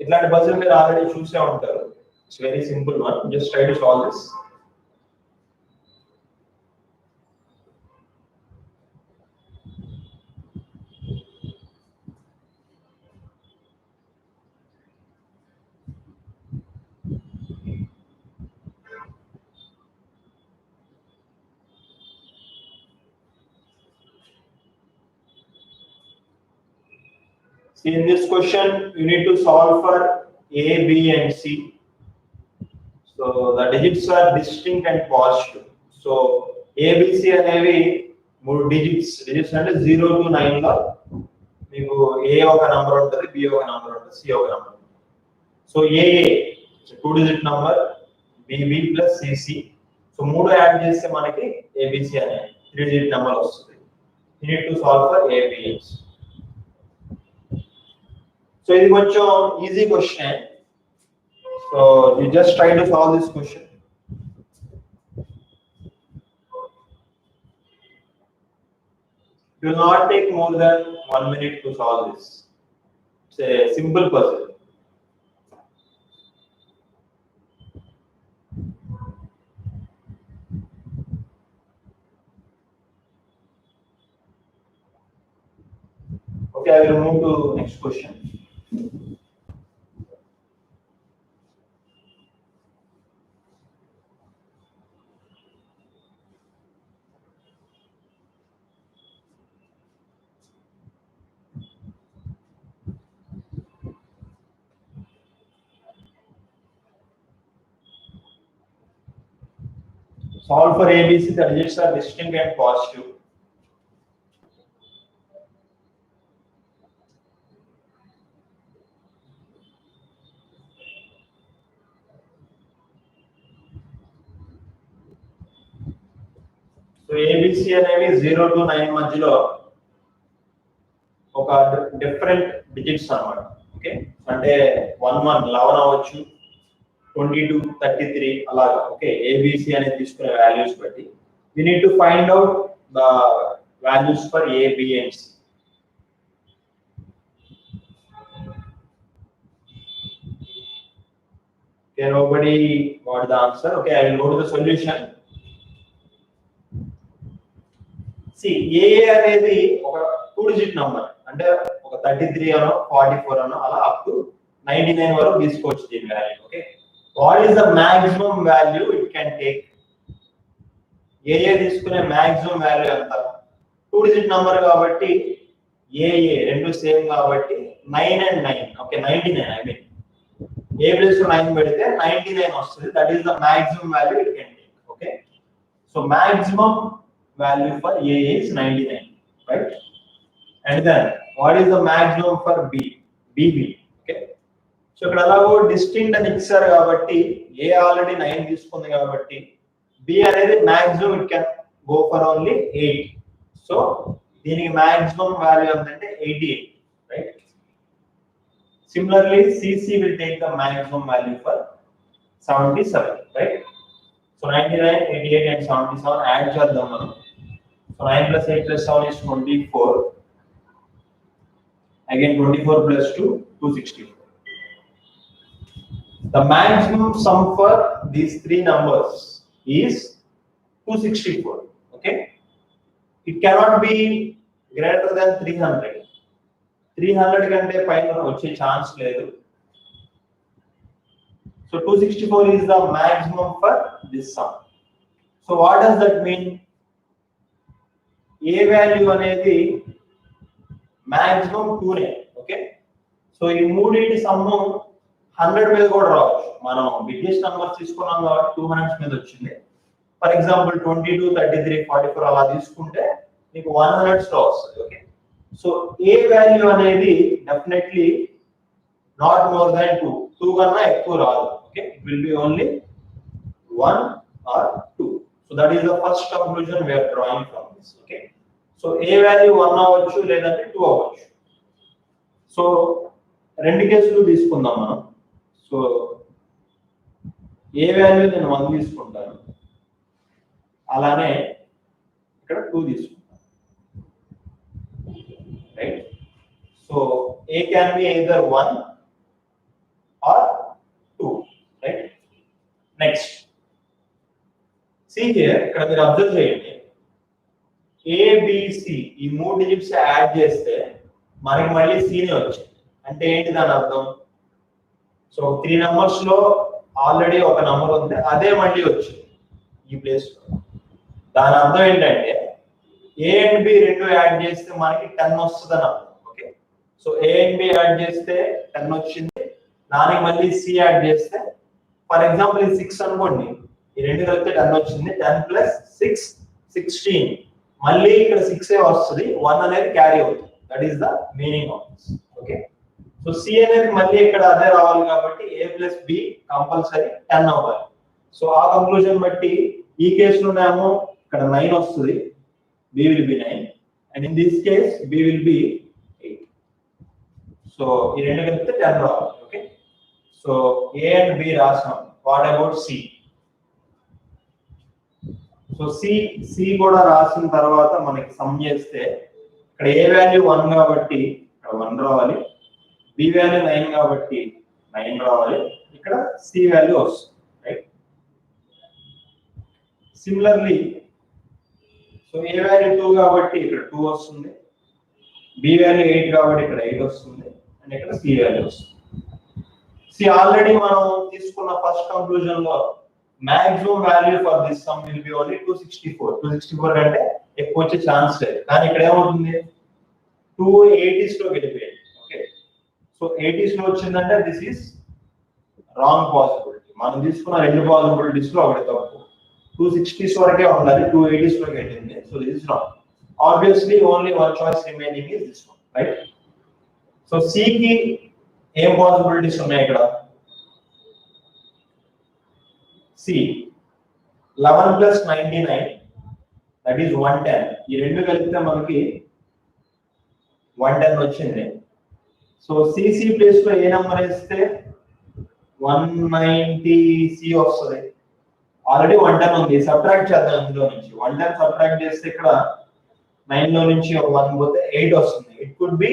ఇట్లాంటి puzzle మీరు ఆల్రెడీ చూసే ఉంటారు. It's very simple one, just try to solve this. See, in this question, you need to solve for A, B, and C. So the digits are distinct and positive. So A, B, C అనేవి మూడు digits అంటే 0 to 9 లో మీకు A ఒక number ఉంటుంది, B ఒక number ఉంటుంది, C ఒక నంబర్ ఉంటుంది. So A 2 digit number, B plus C. So మూడు యాడ్ చేస్తే మనకి ABC అనే 3 digit నంబర్ వస్తుంది. You need to solve for A, B, and C. So ఇది కొంచెం easy question. So you just try to solve this question. It will not take more than 1 minute to solve this. It's a simple puzzle. Okay, I will move to next question. Solve for ABC, the digits are distinct and positive. So ABC అనేవి 0 to 9 మధ్యలో ఒక different digits అన్నమాట. Okay, అంటే 11 అవ్వచ్చు, 22, 33 అలాగా. Okay, ABC అనేది తీసుకునే values బట్టి we need to find out the values for A, B and C. Okay, nobody got the answer. Okay, I will go to the solution. See, A అనేది ఒక 2-digit number, అంటే ఒక 33 అనో 44 అనో అలా అప్ టు 99 వరకు తీసుకోవచ్చు దీని value. Okay, what is the maximum value it can take? ఏ తీసుకునే మాక్సిమం వాల్యూ ఎంత? 2-digit నంబర్ కాబట్టి ఏ రెండు సేమ్ కాబట్టి 9 and 9. Okay, 99. I mean A place లో 9 పెడితే 99 వస్తుంది. That is the maximum value it can take. Okay, so maximum value for A is 99, right? And then what is the maximum for B? BB. Okay, so ఇక్కడ అలాగో distinct అని ఇచ్చారు కాబట్టి A already 9 తీసుకుంది కాబట్టి B అనేది maximum it can go for only 8. So దీనికి maximum value ఎంతంటే 88, right? Similarly CC will take the maximum value for 77, right? So 99, 88 and 77 add చేద్దాం మనం. So 9 plus 8 plus 7 is 24. Again 24 plus 2, 264. The maximum sum for these three numbers is 264. Okay, it cannot be greater than 300. 300 కంటే పైన వచ్చే chance లేదు. So 264 is the maximum for this sum. So what does that mean? A value అనేది maximum 2 నే. Okay, so ఈ మూడింటి sum 100 మీద కూడా రావచ్చు. మనం బిగ్గెస్ట్ నంబర్స్ తీసుకున్నాం కాబట్టి 200 మీద వచ్చింది. ఫర్ ఎగ్జాంపుల్ 22, 33, 44 అలా తీసుకుంటే మీకు 100 లో వస్తుంది. ఓకే, సో ఏ వాల్యూ అనేది డెఫినెట్లీ నాట్ మోర్ దాన్ 2. 2 కన్నా ఎక్కువ రాదు. Okay, it will be only 1 or 2. So that is the first conclusion we are drawing from this. Okay, so a value 1 అవ్వచ్చు లేదంటే 2 అవ్వచ్చు. సో రెండు కేసులు తీసుకుందాం మనం. సో ఏ వాల్యూ నేను 1 తీసుకుంటాను, అలానే ఇక్కడ 2 తీసుకుంటాను, right? So A can be either 1 or 2, right? Next see here, ఇక్కడ మీరు అబ్జర్వ్ చేయండి, ABC ఈ 3 డిజిట్స్ యాడ్ చేస్తే మనకి మళ్ళీ C నే వచ్చింది. అంటే ఏంటి దాని అర్థం? సో 3 నంబర్స్ లో ఆల్రెడీ ఒక నంబర్ ఉంది, అదే మళ్ళీ వచ్చింది ఈ ప్లేస్ లో. దాని అర్థం ఏంటంటే A and B రెండు యాడ్ చేస్తే మనకి 10 వస్తుంది అని అర్థం. Okay, so A and B add చేస్తే 10 వచ్చింది, దానికి మళ్ళీ C యాడ్ చేస్తే ఫర్ ఎగ్జాంపుల్ ఇది 6 అనుకోండి, ఈ రెండు కలిపితే 10 వచ్చింది. 10 plus 6, 16. మళ్ళీ ఇక్కడ 6 ఏ వస్తుంది, 1 అనేది క్యారీ అవుతుంది. That is the meaning of this. Okay, so C అనేది మళ్ళీ ఇక్కడ అదే రావాలి కాబట్టి A plus B కంపల్సరీ 10 అవ్వాలి. సో ఆ కంక్లూజన్ బట్టి ఈ కేసులోనేమో ఇక్కడ 9 వస్తుంది, B will be 9, and in this case B will be 8. So ఈ రెండు కలిపితే 10 రావాలి. Okay, so A and B రాసాం. What about C? So C కూడా రాసిన తర్వాత మనకి సమ్ చేస్తే ఇక్కడ A వాల్యూ 1 కాబట్టి ఇక్కడ 1 రావాలి, B వాల్యూ 9 కాబట్టి 9 రావాలి, ఇక్కడ C వాల్యూ వస్తుంది, right? Similarly so A value 2 కాబట్టి ఇక్కడ 2 వస్తుంది, B వాల్యూ 8 కాబట్టి ఇక్కడ 8 వస్తుంది, అండ్ ఇక్కడ C వాల్యూ వస్తుంది. ఆల్రెడీ మనం తీసుకున్న ఫస్ట్ కంక్లూజన్ లో maximum value for this sum will be only 264. 264 కంటే ఎక్కువ వచ్చే ఛాన్స్ లేదు. కానీ ఇక్కడ ఏమవుతుంది, 280s లో వెళ్ళిపోయింది. ఓకే, సో 80s లో వచ్చిందంటే దిస్ ఈస్ రాంగ్ పాసిబిలిటీ. మనం తీసుకున్న రెండు పాసిబిలిటీస్ లో ఒకటి తప్పు. 260s వరకే ఉండాలి, 280s లోకి వెళ్ళింది. So this is wrong. Obviously only one choice remaining is this one, right? So C కి ఏం పాసిబిలిటీస్ ఉన్నాయి ఇక్కడ? C 11 plus 99, that is 110. ఈ రెండు కలిపితే మనకి 110 వచ్చింది. సో CC ప్లేస్ లో ఏ నంబర్ వేస్తే 190C వస్తుంది. ఆల్రెడీ 110 ఉంది, సబ్ట్రాక్ట్ చేద్దాం ఇందులో నుంచి. 110 సబ్ట్రాక్ట్ చేస్తే ఇక్కడ 9 లో నుంచి 1 పోతే 8 వస్తుంది. It could be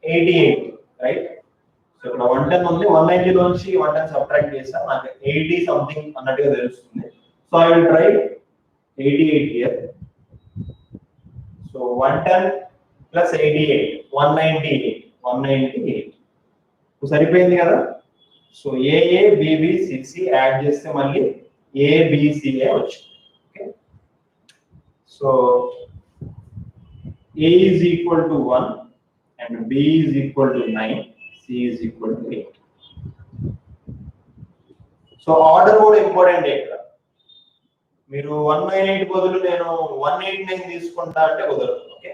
88, right? So ఇక్కడ 110 ఉంది, 190 లో నుంచి 110 సబ్ట్రాక్ట్ చేస్తా, నాకు 80 సంథింగ్ అన్నట్టుగా తెలుస్తుంది. So I will try 88 here. So 110 plus 88 198 సరిపోయింది కదా. సో ఏఏ బిబి సిసి యాడ్ చేస్తే మళ్ళీ ఏబిసిఏ వచ్చింది. Okay, so A is equal to 1 and B is equal to 9, C is equal to 8. So order కూడా ఇంపార్టెంట్ ఇక్కడ. మీరు 198 బదులు నేను 189 తీసుకుంటా అంటే కుదరదు. Okay,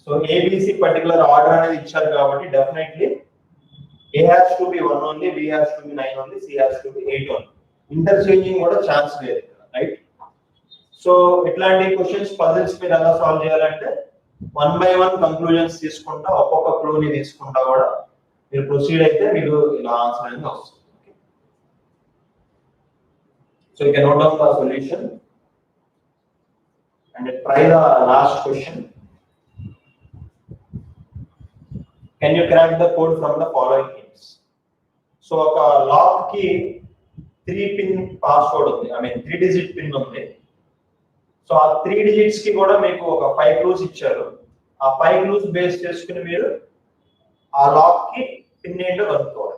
so ABC particular order అనేది ఇచ్చారు కాబట్టి definitely A has to be 1 only, B has to be 9 only, C has to be 8 only. Interchanging కూడా ఛాన్స్ లేదు, రైట్? సో ఇట్లాంటి క్వశ్చన్స్ పజిల్స్ మీరు ఎలా సాల్వ్ చేయాలంటే 1 by 1 కంక్లూజన్స్ తీసుకుంటా, ఒక్కొక్క క్లూని తీసుకుంటా కూడా మీరు ప్రొసీడ్ అయితే మీకు ఇలా ఆన్సర్ అనేది వస్తుంది. So you can note down the solution and try the last question. Can you crack the code from the following hints? So oka lock ki 3 pin password undi, I mean 3 digit pin undi. So ఆ 3 digits కి కూడా మీకు ఒక 5 clues ఇచ్చారు. ఆ 5 clues base చేసుకుని మీరు ఆ లాక్ కి పిన్ ఏంటో కనుక్కోవాలి.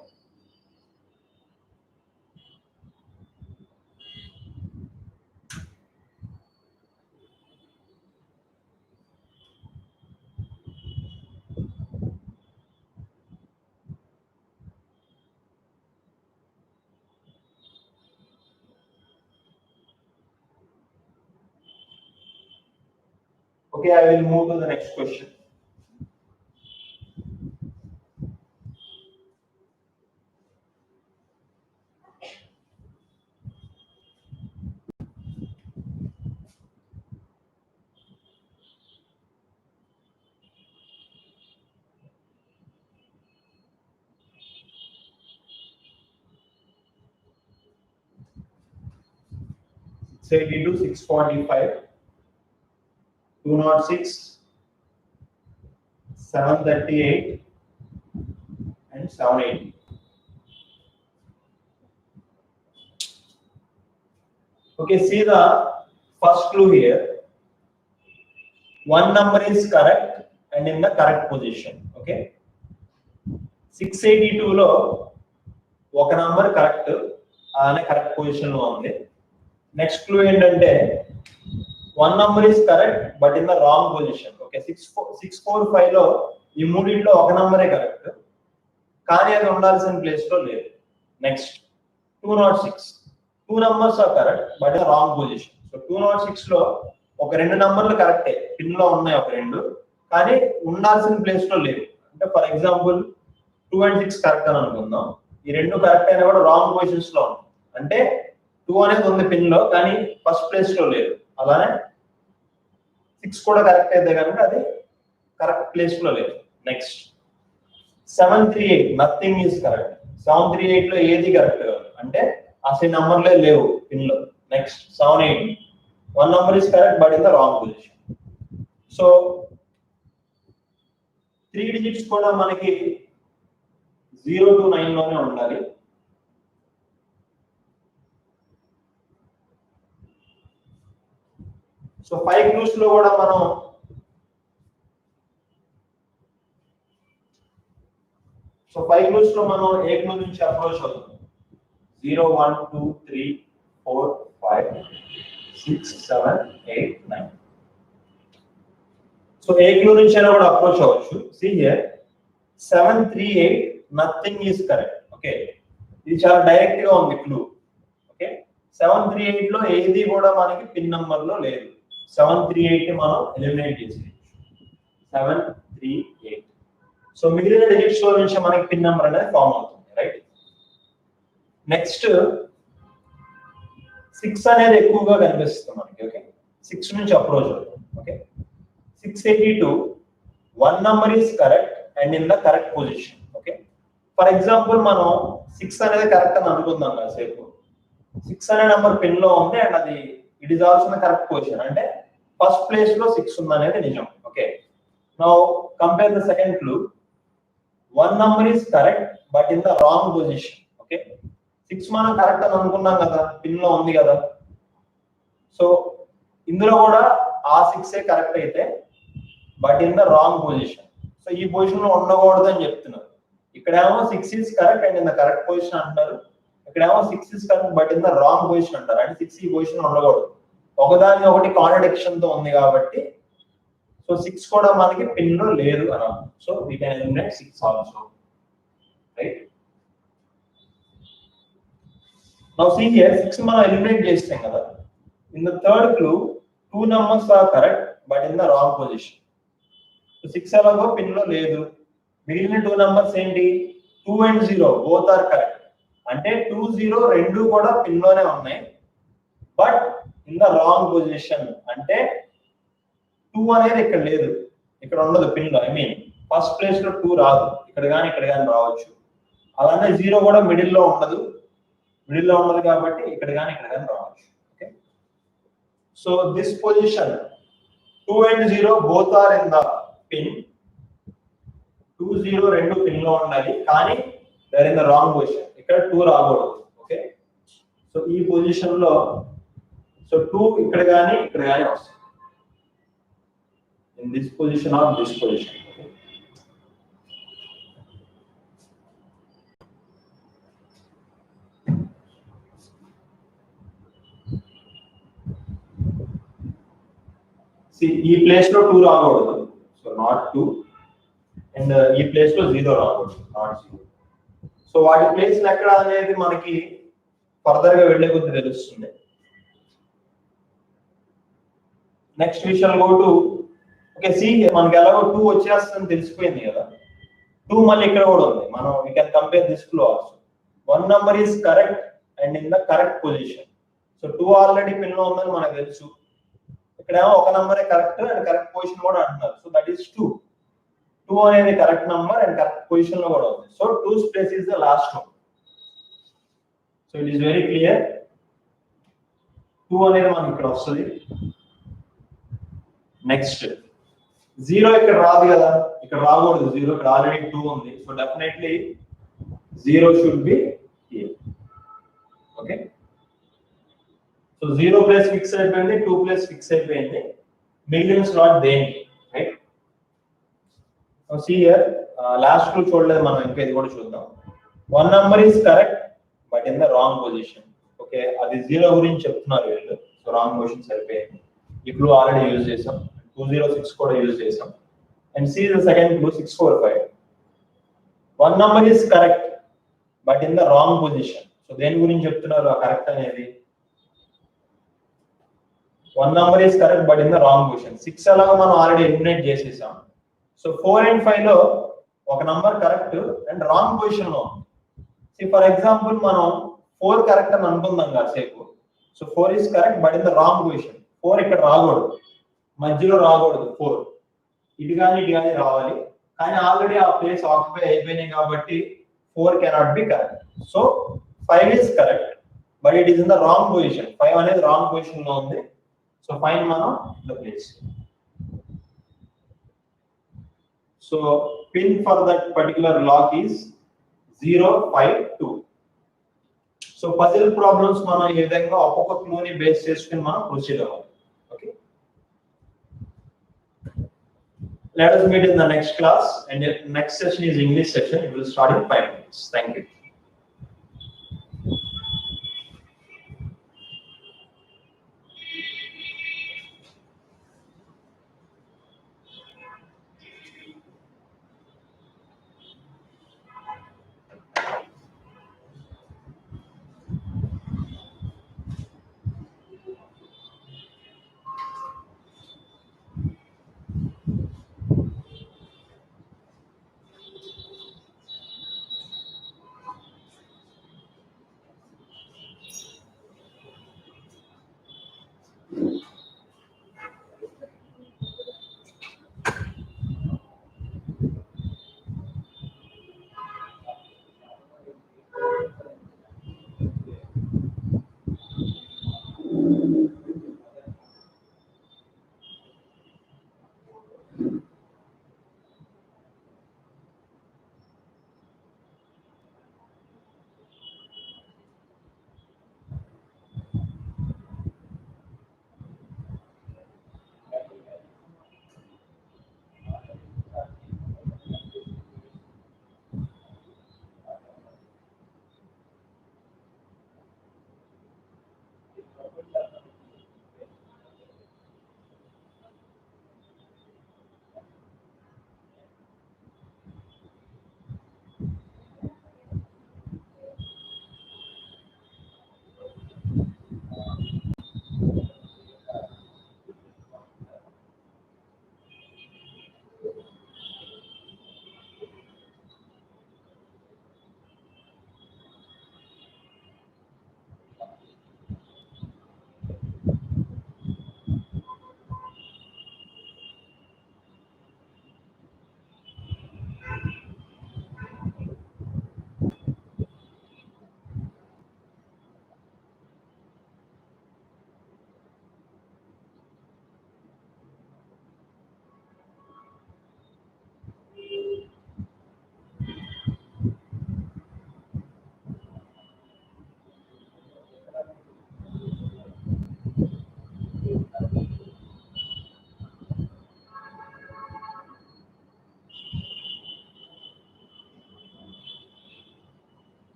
Okay, I will move to the next question. Say 645, 206, 738 and 780. Okay, see the first clue here. One number is correct and in the correct position. Okay, 682 లో ఒక నంబర్ కరెక్ట్ అనే correct position లో ఉంది. Next clue ఏంటంటే one number is correct but in the wrong position. Okay, 645 లో ఈ మూడిట్లో ఒక నంబరే కరెక్ట్ కానీ అది ఉండాల్సిన ప్లేస్ లో లేదు. Next 206, 2 numbers are correct but in the wrong position. So 206 లో ఒక 2 నంబర్లు కరెక్టే, పిన్ లో ఉన్నాయి ఒక 2, కానీ ఉండాల్సిన ప్లేస్ లో లేవు. అంటే ఫర్ ఎగ్జాంపుల్ 2 and 6 కరెక్ట్ అని అనుకుందాం, ఈ 2 కరెక్ట్ అయినా కూడా రాంగ్ పొజిషన్స్ లో ఉన్నాయి. అంటే 2 అనేది ఉంది పిన్ లో కానీ ఫస్ట్ ప్లేస్ లో లేదు. అలానే 6 కూడా కరెక్ట్ అయితే కనుక అది కరెక్ట్ ప్లేస్ లో లేదు. Next 738, nothing is correct. 738 లో ఏది కరెక్ట్ కాదు, అంటే అసలు నంబర్లే లేవు పిన్ లో. Next 780, one number is correct but in the wrong position. So 3 digits కూడా మనకి 0 to 9 లోనే ఉండాలి. సో 5 క్లూస్ లో కూడా మనం ఏ క్లూ నుంచి అప్రోచ్ అవుతాం? 0 1 2 3 4 5 6 7 8 9. సో ఏ క్లూ నుంచి అయినా కూడా అప్రోచ్ అవ్వచ్చు. See here 738, nothing is correct. Okay, ఇది చాలా డైరెక్ట్ గా ఉంది క్లూ. ఓకే, 738 లో ఏది కూడా మనకి పిన్ నంబర్ లో లేదు. 738 మనం ఎలిమినేట్ చేసేయచ్చు. 738. సో మిగిలిన డిజిట్స్ లో నుంచి మనకి పిన్ నంబర్ అనేది ఫామ్ అవుతుంది, రైట్? నెక్స్ట్ 6 అనేది ఎక్కువగా కనిపిస్తుంది మనకి. ఓకే, 6 నుంచి అప్రోచ్ అవుతుంది. Okay, 682, one number is correct and in the correct position. Okay, for example మనం 6 అనేది కరెక్ట్ అని అనుకుందాం కాసేపు. 6 అనే నెంబర్ పిన్ లో ఉంది అండ్ అది it is also correct position, అంటే ఫస్ట్ ప్లేస్ లో 6 ఉంది అనేది నిజం. Okay, now compare the second clue. One number is correct but in the wrong position. Okay, 6 మనం కరెక్ట్ అని అనుకున్నాం కదా, పిన్ లో ఉంది కదా. సో ఇందులో కూడా ఆ 6 కరెక్ట్ అయితే but in the wrong position. So ఈ పొజిషన్ లో ఉండకూడదు అని చెప్తున్నారు. ఇక్కడేమో 6 is correct and in the correct position అంటారు, ఇక్కడేమో 6 is correct but in the wrong position అంటారు. అంటే 6 ఈ పొజిషన్ ఉండకూడదు, ఒకదాని ఒకటి కాంట్రడిక్షన్ తో ఉంది కాబట్టి. సో 6 కూడా మనకి పిన్ లో లేదు అని అర్థం. So we can eliminate 6 also, right? Now see here 6 మనం ఎలిమినేట్ చేస్తాం కదా. In the third clue 2 numbers are correct but in the wrong position. 6 ఎలాగో పిన్ లో లేదు, మిగిలిన 2 numbers ఏంటి? 2 and 0 బోత్ ఆర్ కరెక్ట్. అంటే 2, 0 రెండు కూడా పిన్ లోనే ఉన్నాయి but in the wrong position. అంటే 2 అనేది ఇక్కడ లేదు, ఇక్కడ ఉండదు పిన్ లో. ఐ మీన్ ఫస్ట్ ప్లేస్ లో 2 రాదు, ఇక్కడ కానీ రావచ్చు. అలానే 0 కూడా మిడిల్ లో ఉండదు కాబట్టి ఇక్కడ కానీ రావచ్చు. Okay, so this position 2 and 0 both are in the pin. 2, 0 రెండు పిన్ లో ఉండాలి కానీ they are in the wrong position. ఇక్కడ 2 రాకూడదు. ఓకే, సో ఈ పొజిషన్ లో సో 2 ఇక్కడ కానీ వస్తుంది. In this position or this position. ఈ ప్లేస్ లో 2 రాకూడదు, సో నాట్ 2. అండ్ ఈ ప్లేస్ లో 0 రాకూడదు, నాట్ 0. సో వాటి ప్లేస్ ఎక్కడ అనేది మనకి ఫర్దర్ గా వెళ్లే కొద్ది తెలుస్తుంది. నెక్స్ట్ విషయం గో టు ఓకే, సి మనకి ఎలాగో 2 వచ్చేస్తుందని తెలిసిపోయింది కదా. 2 మళ్ళీ ఇక్కడ కూడా ఉంది. మనం we can compare this clue also. One number is correct and in the correct position. So 2 already pin లో ఉందని మనకు తెలుసు. ఇక్కడేమో ఒక నంబరే కరెక్ట్ అండ్ కరెక్ట్ పొజిషన్ కూడా అంటున్నారు. So that is 2. 2 అనేది correct number and correct position లో కూడా ఉంది. So 2's place is the last one. So it is very clear. 2 అనేది మనకి ఇక్కడ వస్తుంది. నెక్స్ట్ 0 ఇక్కడ రాదు కదా, ఇక్కడ రాకూడదు 0, ఇక్కడ ఆల్రెడీ 2 ఉంది. So definitely 0 should be here. Okay, so 0 place fix అయిపోయింది, 2 ప్లేస్ ఫిక్స్ అయిపోయింది, మిగిలిన స్లాట్ దేనికి, right? See here last clue చూడలేదు మనం, ఇంకా ఇది కూడా చూద్దాం. One number is correct but in the wrong position. Okay, అది 0 గురించి చెప్తున్నారు వీళ్ళు. సో రాంగ్ పొజిషన్ సరిపోయింది. ఈ క్లూ ఆల్రెడీ యూజ్ చేసాం, 206 కూడా యూజ్ చేసాం. And see the second clue 645. One number is correct but in the wrong position. So దేని గురించి చెప్తున్నారు ఆ కరెక్ట్ అనేది? One number is correct but in the wrong position. 6 ఎలాగో మనం ఆల్రెడీ ఎలిమినేట్ చేసేసాం. సో 4 and 5 లో ఒక number correct and wrong position లో. ఫర్ ఎగ్జాంపుల్ మనం 4 కరెక్ట్ అని అనుకుందాం కాసేపు. So 4 is correct but in the wrong position. 4 ఇక్కడ రాకూడదు, మధ్యలో రాకూడదు. 4 ఇటు కానీ రావాలి, కానీ ఆల్రెడీ ఆ ప్లేస్ ఆక్యుపై అయిపోయినాయి కాబట్టి 4 cannot be correct. So 5 is correct but it is in the wrong position. 5 అనేది రాంగ్ పొజిషన్ లో ఉంది. సో ఫైండ్ మనం the place. So pin for that particular lock is 052. So puzzle problems మనం ఈ విధంగా ఒక్కొక్క క్లూని బేస్ చేసుకుని మనం ప్రొసీడ్ అవ్వాలి. Okay, let us meet in the next class, and the next session is English session. It will start in 5 minutes. Thank you.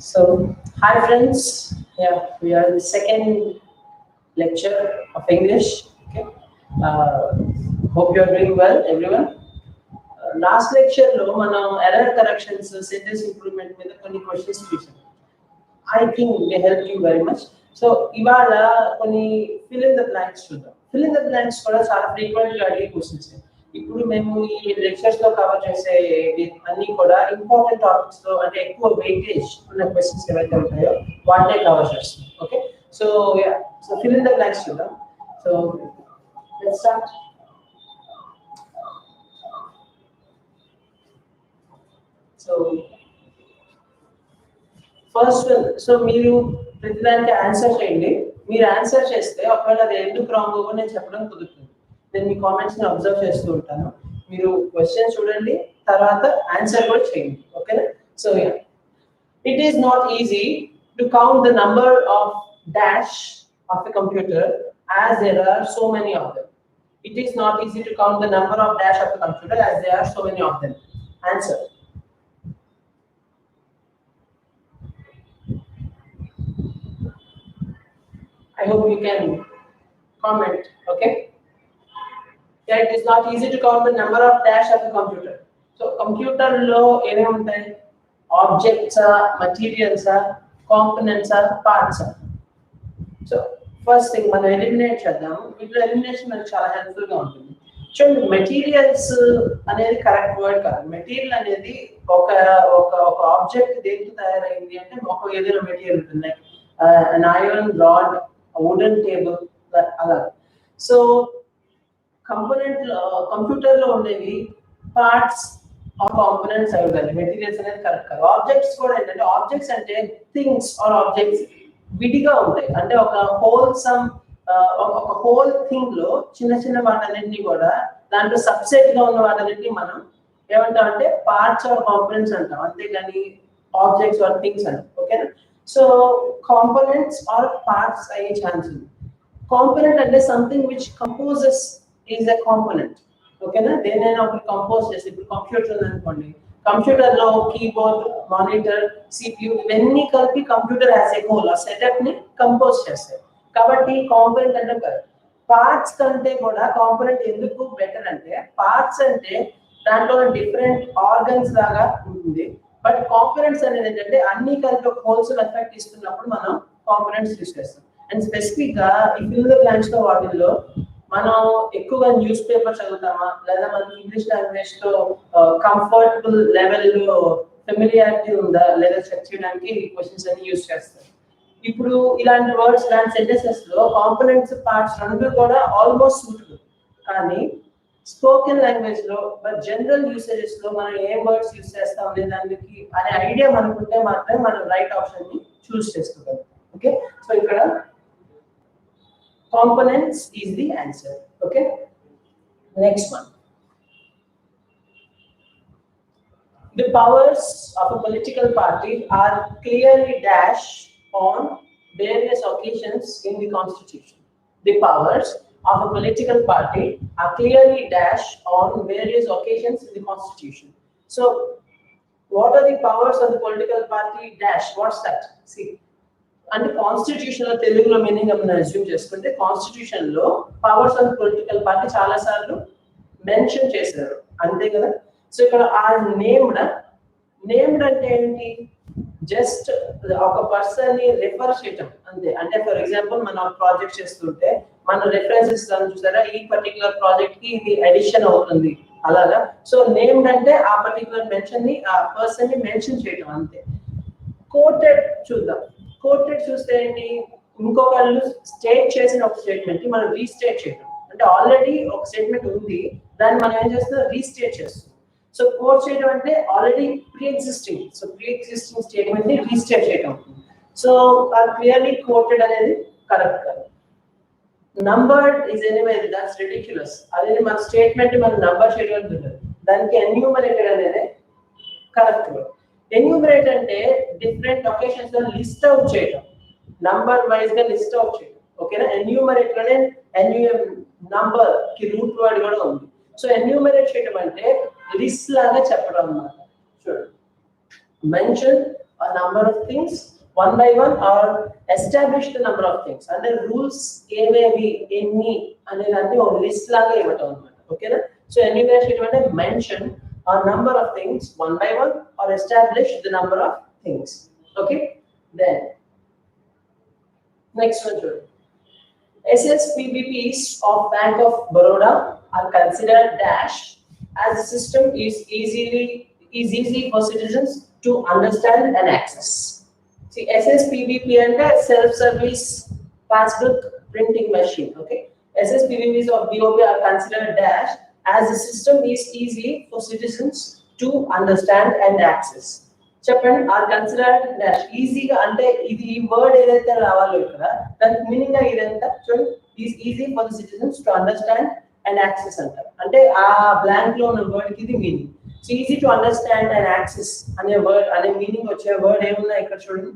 So, hi friends. Yeah, we are in the second lecture of English. Okay. Hope you are doing well, everyone. Last lecture lo manam error corrections, sentence improvement మీద కొన్ని questions చూసాం. I think they helped you very much. So, ఇవాళ కొన్ని fill in the blanks చూద్దాం. Fill in the blanks కూడా చాలా frequent గా అడిగే questions. ఇప్పుడు మేము ఈ లెక్చర్స్ లో కవర్ చేసే అన్ని కూడా ఇంపార్టెంట్ టాపిక్స్ లో అంటే ఎక్కువ వెయిటేజ్ ఉన్న క్వశ్చన్స్ ఏవైతే ఉంటాయో వాటినే కవర్ చేస్తాం. Okay, so so fill in the blanks చూద్దాం. So let's start. So first one, so మీరు ప్రతిదానికి ఆన్సర్ చేయండి. మీరు ఆన్సర్ చేస్తే ఒకవేళ అది ఎందుకు రాంగ్ అవ్వో నేను చెప్పడం కుదురుతుంది. నేను మీ కామెంట్స్ ని అబ్జర్వ్ చేస్తూ ఉంటాను. మీరు క్వశ్చన్ చూడండి, తర్వాత ఆన్సర్ కూడా చేయండి. ఓకేనా? So it is not easy to count the number of dash of a computer as there are so many of them. It is not easy to count the number of dash of a computer as there are so many of them. Answer. I hope you can comment. Okay. Yeah, it is not easy to count the number of dash of a computer. So computer lo ene untayi, objects are, materials are, components are, parts are. So first thing మనం eliminate చేద్దాం. వీటిలో elimination మనకు చాలా helpful గా ఉంటుంది. చూడండి, materials అనేది correct word కాదు. మెటీరియల్ అనేది ఒక ఒక ఒక ఆబ్జెక్ట్ దేనికి తయారైంది అంటే ఒక ఏదైనా మెటీరియల్ ఉంటుంది. an iron rod, a wooden table, అలా. సో కంపోనెంట్ కంప్యూటర్ లో ఉండేవి పార్ట్స్ ఆర్ కాంపోనెంట్స్ అయి ఉండాలి. మెటీరియల్స్ అనేది కరెక్ట్ కాదు. ఆబ్జెక్ట్స్ కూడా ఏంటంటే ఆబ్జెక్ట్స్ అంటే థింగ్స్ ఆర్ ఆబ్జెక్ట్స్ విడిగా ఉంటాయి. అంటే ఒక హోల్సమ్ ఒక హోల్ థింగ్ లో చిన్న చిన్న వాటన్నిటిని కూడా దాంట్లో సబ్సెట్ గా ఉన్న వాటన్నిటిని మనం ఏమంటాం అంటే పార్ట్స్ ఆర్ కాంపోనెంట్స్ అంటాం, అంతేగాని ఆబ్జెక్ట్స్ ఆర్ థింగ్స్ అంటాం. ఓకేనా? సో కాంపోనెంట్స్ ఆర్ పార్ట్స్ అయ్యే ఛాన్స్ ఉంది. కాంపోనెంట్ అంటే something which composes is a component. ఓకేనా? దేనైనా ఒకటి కంపోజ్ చేసి, ఇప్పుడు కంప్యూటర్ ఉంది అనుకోండి, కంప్యూటర్ లో కీబోర్డ్, మానిటర్, సిపియు ఇవన్నీ కలిపి కంప్యూటర్ యాజ్ ఏ హోల్ ఆ సెటప్ ని కంపోజ్ చేస్తాయి. కాబట్టి కాంపోనెంట్ అంటే కరెక్ట్. పార్ట్స్ కంటే కూడా కాంపోనెంట్ ఎందుకు బెటర్ అంటే, పార్ట్స్ అంటే దాంట్లో డిఫరెంట్ ఆర్గన్స్ లాగా ఉంటుంది. బట్ కాంపోనెంట్స్ అనేది ఏంటంటే అన్ని కలిపి ఒక హోల్సేల్ ఎఫెక్ట్ ఇస్తున్నప్పుడు మనం కాంపోనెంట్స్ యూస్ చేస్తాం. అండ్ స్పెసిఫిక్ గా ఈ ఫిల్ ద బ్లాంక్స్ లో వాటిల్లో మనం ఎక్కువగా న్యూస్ పేపర్ చదువుతామా, లేదా మనకి ఇంగ్లీష్ లాంగ్వేజ్ తో కంఫర్టబుల్ లెవెల్ లో ఫెమిలియారిటీ ఉందా లేదా చెక్ చేయడానికి క్వశ్చన్స్ అన్ని యూస్ చేస్తాం. ఇప్పుడు ఇలాంటి వర్డ్స్, ఇలాంటి సెంటెన్సెస్ లో కాంపోనెంట్స్, పార్ట్స్ రెండు కూడా ఆల్మోస్ట్ సూటబుల్. కానీ స్పోకెన్ లాంగ్వేజ్ లో జనరల్ యూసేజెస్ లో మనం ఏ వర్డ్స్ యూస్ చేస్తాం అనే దానికి అనే ఐడియా మనకుంటే మాత్రమే మనం రైట్ ఆప్షన్ ని చూస్ చేసుకోగలం. ఓకే, సో ఇక్కడ components is the answer. Okay, next one. The powers of a political party are clearly dashed on various occasions in the constitution. The powers of a political party are clearly dashed on various occasions in the constitution. So what are the powers of the political party dash? What's that? See, అంటే constitution లో తెలుగులో meaning మనం assume చేసుకుంటే, constitution లో powers of political party చాలా సార్లు mention చేశారు, అంతే కదా? సో ఇక్కడ ఆ నేమ్డ్ అంటే ఏంటి? జస్ట్ ఒక పర్సన్ ని రిఫర్ చేయటం అంతే. అంటే ఫర్ ఎగ్జాంపుల్ మనం ప్రాజెక్ట్ చేస్తుంటే మనం రెఫరెన్సెస్ చూసారా, ఈ పర్టికులర్ ప్రాజెక్ట్ కి ఇది అడిషన్ అవుతుంది అలాగా. సో నేమ్డ్ అంటే ఆ పర్టికులర్ మెన్షన్ ని, ఆ పర్సన్ ని మెన్షన్ చేయటం అంతే. కోటెడ్ చూద్దాం. కోటెడ్ చూస్తే ఏంటి? ఇంకొకళ్ళు స్టేట్ చేసిన ఒక స్టేట్మెంట్ ని మనం రీస్టేట్ చేయడం. అంటే ఆల్రెడీ ఒక స్టేట్మెంట్ ఉంది, దాన్ని మనం ఏం చేస్తున్నాం? రీస్టేట్ చేస్తాం. సో కోట్ చేయడం అంటే already pre existing, so pre existing statement ని రీస్టేట్ చేయడం. సో క్లియర్లీ కోటెడ్ అనేది కరెక్ట్ కాదు. Numbered is anyway, that's ridiculous. అదే మన స్టేట్మెంట్ మనం నంబర్ చేయడం ఉంటుంది, దానికి ఎన్యూమరేటెడ్ అనేది కరెక్ట్. ఎన్యూమరేట్ అంటే డిఫరెంట్ ఒకేషన్స్ లో లిస్ట్ అవుట్ చేయడం, నంబర్ వైజ్ గా లిస్ట్ అవుట్ చేయడం. ఓకేనా? ఎన్యూమరేట్ లోనే నంబర్ కి రూట్ వర్డ్ కూడా ఉంది. సో ఎన్యూమరేట్ చేయడం అంటే లిస్ట్ లాగా చెప్పడం అన్నమాట. చూడండి, mention a number of things one by one or establish the number of things. And the rules ఏవేవి ఎన్ని అనేది ఒక లిస్ట్ లాగా ఇవ్వటం అన్నమాట. ఓకేనా? సో ఎన్యూమరేషన్ అంటే mention a number of things one by one or establish the number of things. Okay, then next one. SSPBPs of Bank of Baroda are considered dash as the system is easy for citizens to understand and access. See, SSPBP and self-service passbook printing machine. Okay, SSPBPs of BOP are considered dash as the system is easy for citizens to understand and access. చెప్పండి, are considered dash ఈజీగా అంటే ఇది ఈ word ఏదైతే రావాలో ఇక్కడ దానికి meaning ఇదంతా చూడండి, is easy for the citizens to understand and access అంటారు. అంటే ఆ బ్లాంక్ లో ఉన్న వర్డ్ కి ఇది meaning. So easy to understand and access అనే వర్డ్ అనే మీనింగ్ వచ్చే వర్డ్ ఏమున్నా ఇక్కడ చూడండి,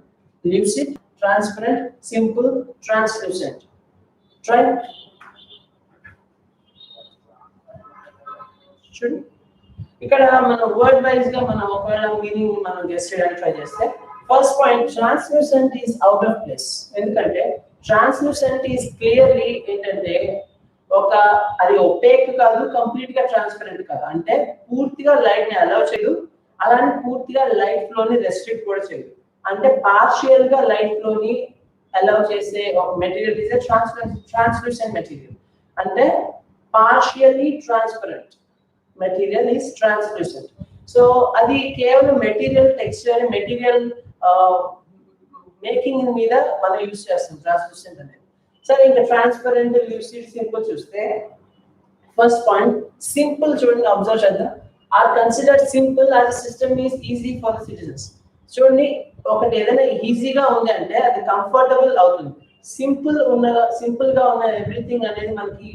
ల్యూసిడ్, ట్రాన్స్పరెంట్, సింపుల్, ట్రాన్స్లూసెంట్. రైట్, చూడండి ఇక్కడ మనం వర్డ్ వైజ్ గా మనం ఒకవేళ మీనింగ్ మనం గెస్ చేయడానికి ట్రై చేస్తే first point translucent is out of place. ఎందుకంటే ట్రాన్స్లూసెంట్ ఈస్ క్లియర్లీ ఏంటంటే ఒక అది ఒపేక్ కాదు, కంప్లీట్ గా ట్రాన్స్పరెంట్ కాదు. అంటే పూర్తిగా లైట్ ని అలౌ చేయదు, అలానే పూర్తిగా లైట్ ఫ్లో ని రెస్ట్రిక్ట్ కూడా చేయదు. అంటే పార్షియల్ గా లైట్ ఫ్లో ని అలౌ చేసే ఒక మెటీరియల్ ఇస్ ట్రాన్స్లూసెంట్ మెటీరియల్. అంటే partially transparent material is translucent. So adi kevalam material texture material making మీద మనం యూస్ చేస్తాం translucent అనేది. సరే ఇంకా ట్రాన్స్పరెంట్, ల్యూసిడ్, సింపుల్ చూస్తే ఫస్ట్ పాయింట్ సింపుల్ చూడండి, అబ్జర్వ్ చేద్దాం. Or considered simple as a system is easy for the citizens. చూడండి, ఒకటి ఏదైనా ఈజీగా ఉంది అంటే అది కంఫర్టబుల్ అవుతుంది. సింపుల్ గా ఉన్న ఎవ్రీథింగ్ అనేది మనకి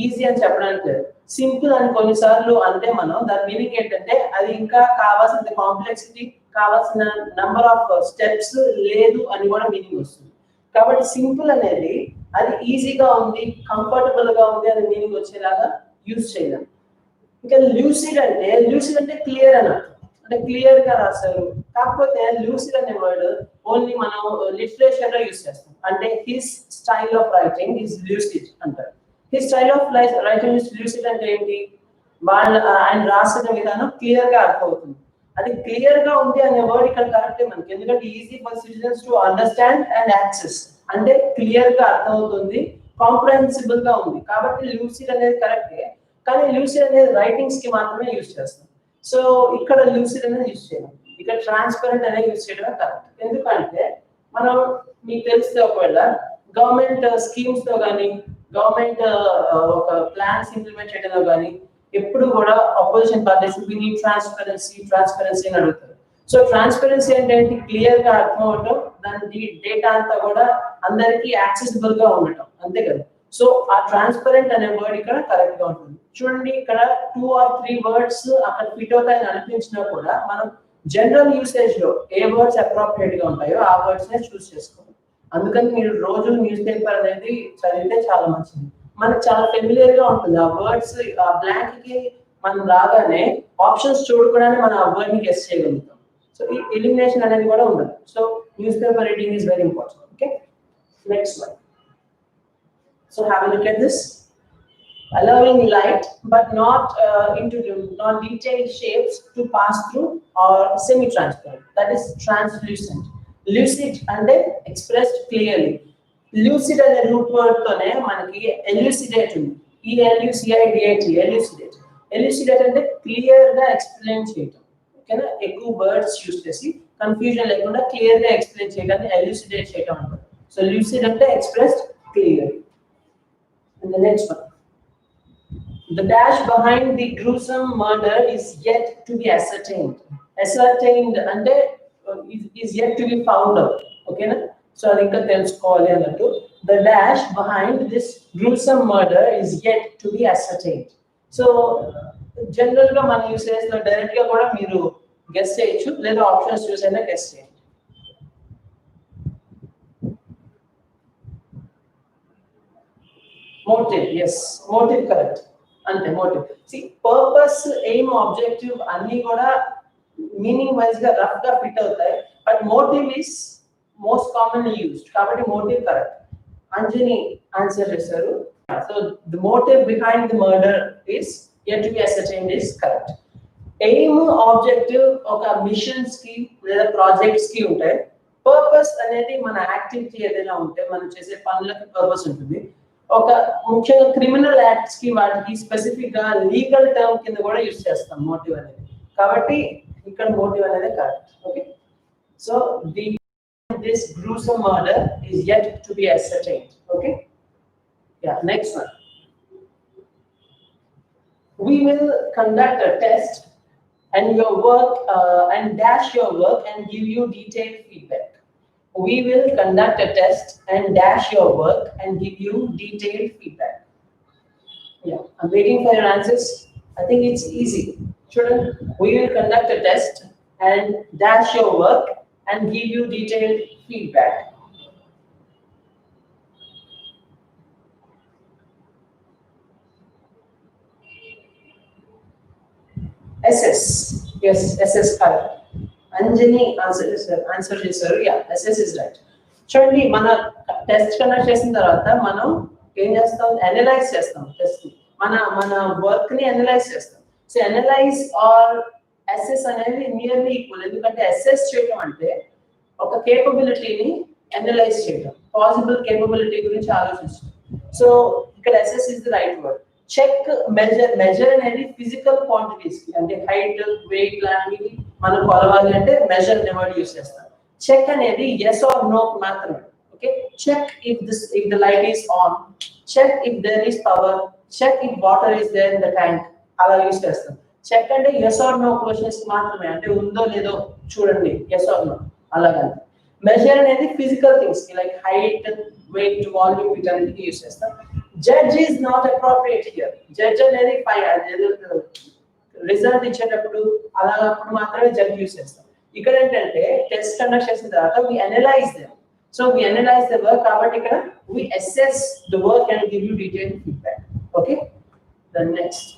ఈజీ అని చెప్పడానికి లేదు. సింపుల్ అని కొన్నిసార్లు అంటే మనం దాని మీనింగ్ ఏంటంటే అది ఇంకా కావాల్సిన కాంప్లెక్సిటీ, కావాల్సిన నంబర్ ఆఫ్ స్టెప్స్ లేదు అని కూడా మీనింగ్ వస్తుంది. కాబట్టి సింపుల్ అనేది అది ఈజీగా ఉంది, కంఫర్టబుల్ గా ఉంది అని మీనింగ్ వచ్చేలాగా యూజ్ చేయలేం. ఇంకా ల్యూసిడ్ అంటే క్లియర్ అని అర్థం, అంటే క్లియర్ గా రాశారు. కాకపోతే ల్యూసిడ్ అనే వర్డ్ ఓన్లీ మనం లిటరేచర్ లో యూజ్ చేస్తాం. అంటే his style of writing is lucid అంటారు. His style of writing is lucid అంటే ఏంటి, ఆయన రాసిన విధానం క్లియర్ గా అర్థమవుతుంది. అది క్లియర్ గా ఉంది అనే వర్డ్ ఇక్కడ కరెక్టే మనకి, ఎందుకంటే easy for citizens to understand and access అంటే క్లియర్ గా అర్థమవుతుంది, కాంప్రహెన్సిబుల్ గా ఉంది. కాబట్టి లూసిడ్ అనేది కరెక్టే, కానీ లూసిడ్ అనేది రైటింగ్స్ కి మాత్రమే యూజ్ చేస్తాం. సో ఇక్కడ లూసిడ్ అనేది యూజ్ చేయాలి, ఇక్కడ ట్రాన్స్పరెంట్ అనేది యూజ్ చేయడమే కరెక్ట్. ఎందుకంటే మనం మీకు తెలిస్తే ఒకవేళ గవర్నమెంట్ స్కీమ్స్ తో కానీ గవర్నమెంట్ ఒక ప్లాన్స్ ఇంప్లిమెంట్ చేయడంలో కానీ ఎప్పుడు కూడా అపోజిషన్ పార్టీస్ విని ట్రాన్స్పరెన్సీ అని అడుగుతారు. సో ట్రాన్స్పరెన్సీ అంటే ఏంటి, క్లియర్ గా అర్థం అవటం, దాని డేటా అంతా కూడా అందరికి యాక్సెసిబుల్ గా ఉండటం, అంతే కదా. సో ఆ ట్రాన్స్పరెంట్ అనే వర్డ్ ఇక్కడ కరెక్ట్ గా ఉంటుంది. చూడండి, ఇక్కడ 2 or 3 వర్డ్స్ అక్కడ ఫిట్ అవుతాయని అనిపించినా కూడా మనం జనరల్ యూసేజ్ లో ఏ వర్డ్స్ అప్రోప్రియేట్ గా ఉంటాయో ఆ వర్డ్స్ నే చూస్ చేసుకోవాలి. అందుకని మీరు రోజు న్యూస్ పేపర్ అనేది చదివితే చాలా మంచిది, మనకు చాలా ఫెమిలియర్ గా ఉంటుంది. ఆ వర్డ్స్ ఆ బ్లాంక్ కి మనం రాగానే ఆప్షన్స్ చూడకుండానే మనం ఆ వర్డ్ ని గెస్ చేయగలుగుతాం. సో ఈ ఎలిమినేషన్ అనేది కూడా ఉండదు. So news paper reading is very important. Okay, next one. So have a look at this. Allowing light but not detailed shapes to pass through or semi-transparent, that is translucent. Lucid అంటే expressed clearly. Lucid అనే root word తోనే మనకి elucidate ఉంది, elucidate అంటే clear గా explain చేయటం. ఓకేనా, ఎక్కువ వర్డ్స్ యూస్ చేసి కన్ఫ్యూజన్ లేకుండా క్లియర్ గా ఎక్స్ప్లెయిన్ చేయడానికి elucidate చేయటం అంటారు. సో lucid అంటే expressed clearly. And the next one, the dash behind the gruesome murder is yet to be ascertained. Ascertained అంటే is yet to be found out. Okay na, so అది ఇంకా తెలుసుకోవాలి అన్నట్టు. The dash behind this gruesome murder is yet to be ascertained. So general గా మన usage లో direct గా కూడా మీరు గెస్ చేయొచ్చు, లేదా ఆప్షన్స్ చూస్ అయినా గెస్ చేయండి. Motive, yes, motive correct. అంతే, మోటివ్. సి పర్పస్, ఎయిమ్, ఆబ్జెక్టివ్ అన్ని కూడా మీనింగ్ వైజ్ గా రఫ్ గా ఫిట్ అవుతాయి, but motive is most commonly used కాబట్టి మోటివ్ కరెక్ట్. అంజని ఆన్సర్ చేశారు. So the motive behind the murder is yet to be ascertained is correct. Aim objective ఒక missions కి లేదా ప్రాజెక్ట్స్ కి ఉంటాయి. పర్పస్ అనేది మన యాక్టివిటీ ఏదైనా ఉంటే మనం చేసే పనులకి పర్పస్ ఉంటుంది. ఒక ముఖ్యంగా క్రిమినల్ యాక్ట్స్ కి వాటికి స్పెసిఫిక్ గా లీగల్ టర్మ్ కింద కూడా యూస్ చేస్తాం మోటివ్ అనేది. కాబట్టి ఇక్కడ మోటివ్ అనేది correct. Okay, so this gruesome murder is yet to be ascertained. Okay, yeah, next one. We will conduct a test and your work and dash your work and give you detailed feedback. We will conduct a test and dash your work and give you detailed feedback. Yeah, I'm waiting for your answers. I think it's easy. Children, we will conduct a test and dash your work and give you detailed feedback. SS. Yes, SS correct. Anjani answer చేశారు. Yeah, SS is right. చూడండి, మన test conduct చేసిన తర్వాత మనం ఏం చేస్తాం, analyse చేస్తాం test. మన వర్క్ ని అనలైజ్ చేస్తాం. సో అనలైజ్ ఆర్ అసెస్ అనేది నియర్లీ ఈక్వల్. ఎందుకంటే అసెస్ చేయడం అంటే ఒక కేపబిలిటీని అనలైజ్ చేయడం, పాసిబుల్ కేపబిలిటీ గురించి ఆలోచించడం. సో ఇక్కడ assess is the right word. Check, measure అనేది ఫిజికల్ క్వాంటిటీస్ కి, అంటే హైట్, వెయిట్ లాంటివి మనం కొలవాలి అంటే మెజర్ అనే వర్డ్ యూస్ చేస్తాం. చెక్ అనేది ఎస్ ఆర్ నో మాత్రమే. Okay, check if the light is on, check if there is power, check if water is there in the tank, అలా యూస్ చేస్తాం. చెక్ అంటే ఎస్ ఆర్ నో క్వశ్చన్స్ మాత్రమే, అంటే ఉందో లేదో చూడండి, ఎస్ ఆర్ నో అలాగా. మెజర్ అనేది ఫిజికల్ థింగ్స్ కి లైక్ హైట్, వెయిట్, వాల్యూమ్ వీటన్నిటికీ యూస్ చేస్తాం. Judge is not appropriate here. Judge అనేది రిజల్ట్ ఇచ్చేటప్పుడు అలాగప్పుడు మాత్రమే జడ్జ్ యూస్ చేస్తాం. ఇక్కడ ఏంటంటే టెస్ట్ కండక్ట్ చేసిన తర్వాత we analyse them. So we analyse the work, కాబట్టి ఇక్కడ we assess the work and give you detailed feedback. Okay, the next.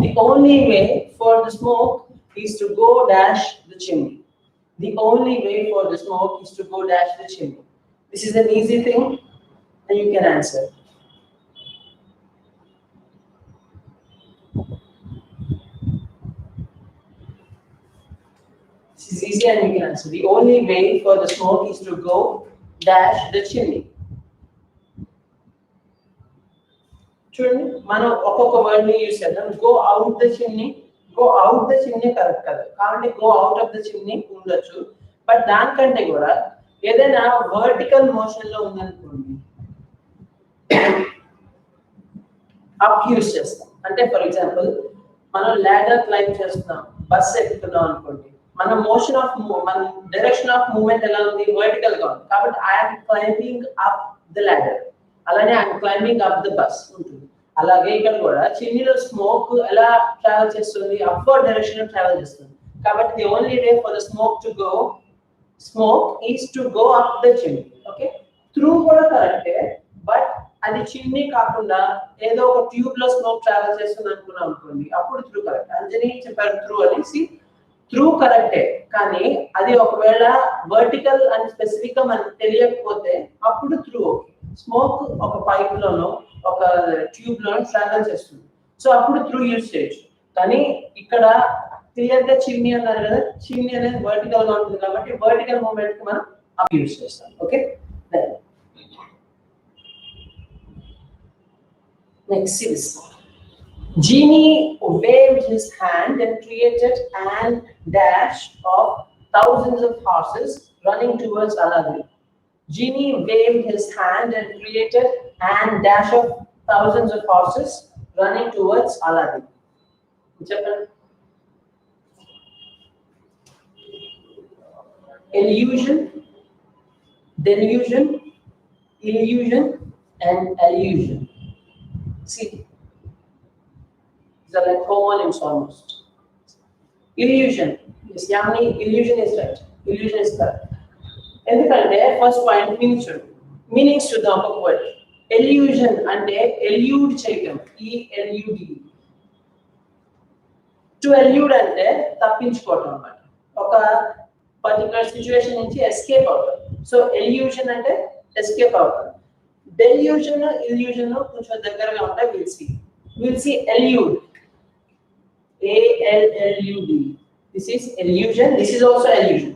The only way for the smoke is to go dash the chimney. The only way for the smoke is to go dash the chimney. This is an easy thing and you can answer. This is easy and you can answer. The only way for the smoke is to go dash the chimney. చూడండి, మనం ఒక్కొక్క word ని use చేద్దాం. Go out the chimney. Go out the chimney correct కదా, కాబట్టి go out of the chimney ఉండొచ్చు. But దానికంటే కూడా ఏదైనా వర్టికల్ మోషన్ లో ఉందనుకోండి, అప్ యూస్ చేస్తాం. అంటే ఫర్ ఎగ్జాంపుల్ మనం లాడర్ క్లైంబ్ చేస్తున్నాం, బస్ ఎక్కుతున్నాం అనుకోండి, మన మోషన్ ఆఫ్ మన డైరెక్షన్ ఆఫ్ మూవ్మెంట్ ఎలా ఉంది, వర్టికల్ గా ఉంది. కాబట్టి I'm climbing up the ladder, అలానే I'm climbing up the bus ఉంటుంది. అలాగే ఇక్కడ కూడా చిమ్నీలో స్మోక్ ఎలా ట్రావెల్ చేస్తుంది, అప్వర్డ్ డైరెక్షన్ లో ట్రావెల్ చేస్తుంది. కాబట్టి the only way for the smoke is to go up the chimney. Okay, through కూడా కరెక్టే, బట్ అది చిమ్నీ కాకుండా ఏదో ఒక ట్యూబ్ లో స్మోక్ ట్రావెల్ చేస్తుంది అనుకున్నాం అనుకోండి, అప్పుడు త్రూ కరెక్ట్. అంజనీ చెప్పారు త్రూ అనేసి, త్రూ కరెక్టే, కానీ అది ఒకవేళ వర్టికల్ అని స్పెసిఫిక్ గా మనకు తెలియకపోతే అప్పుడు త్రూ ఓకే. స్మోక్ ఒక పైప్ లోనో ఒక ట్యూబ్ లోనో ట్రావెల్ చేస్తుంది, సో అప్పుడు త్రూ యూజ్ చేయొచ్చు. కానీ ఇక్కడ క్లియర్ గా చిమ్నీ అన్నారు కదా, చిమ్నీ అనేది వర్టికల్ గా ఉంటుంది కాబట్టి వర్టికల్ మూవ్మెంట్ కి మనం అప్ యూజ్ చేస్తాం. Okay, next series. Genie waved his hand and created an dash of thousands of horses running towards Aladdin. Genie waved his hand and created an dash of thousands of horses running towards Aladdin. Illusion, delusion, illusion, and allusion. See, these are like homonyms almost. Illusion. Yes, Yamini, illusion is right. Illusion is correct. ఎందుకంటే first point meanings చూడండి, meanings చూద్దాం. ఒక word illusion అంటే elude చేయటం, ELUD. To elude అంటే తప్పించుకోవటం అన్నమాట, ఒక particular situation నుంచి ఎస్కేప్ అవుతాం. సో ఎల్యూషన్ అంటే ఎస్కేప్ అవుతాం. డెల్యూషన్ ఇల్యూషన్ కొంచెం దగ్గరగా ఉంటాయి. Will see elude, ALLUD. This is illusion. This is also illusion.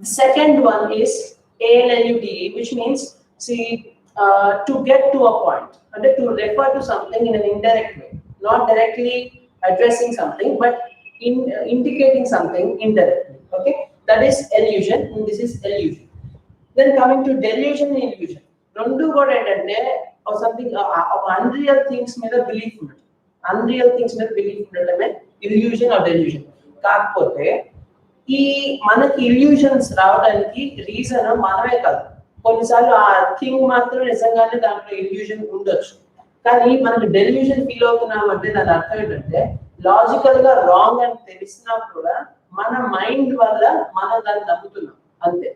The second one is ALLUD, which means to get to a point, and to refer to something in an indirect way, not directly addressing something, but indicating something indirectly. Okay, that is illusion, and this is illusion. Then coming to delusion and illusion, rendu kuda entante or something unreal things మీద belief ఉండదు. Unreal things మీద belief ఉండటమే illusion or delusion. కాకపోతే ఈ మనకి illusions రావడానికి reason మనమే కాదు, కొన్నిసార్లు ఆ థింగ్ మాత్రం నిజంగానే దాంట్లో ఇల్యూషన్ ఉండొచ్చు. కానీ మనకి డెల్యూషన్ ఫీల్ అవుతున్నాం అంటే దాని అర్థం ఏంటంటే లాజికల్ గా రాంగ్ అని తెలిసినా కూడా మన మైండ్ వల్ల మనం దాన్ని నమ్ముతున్నాం అంతే.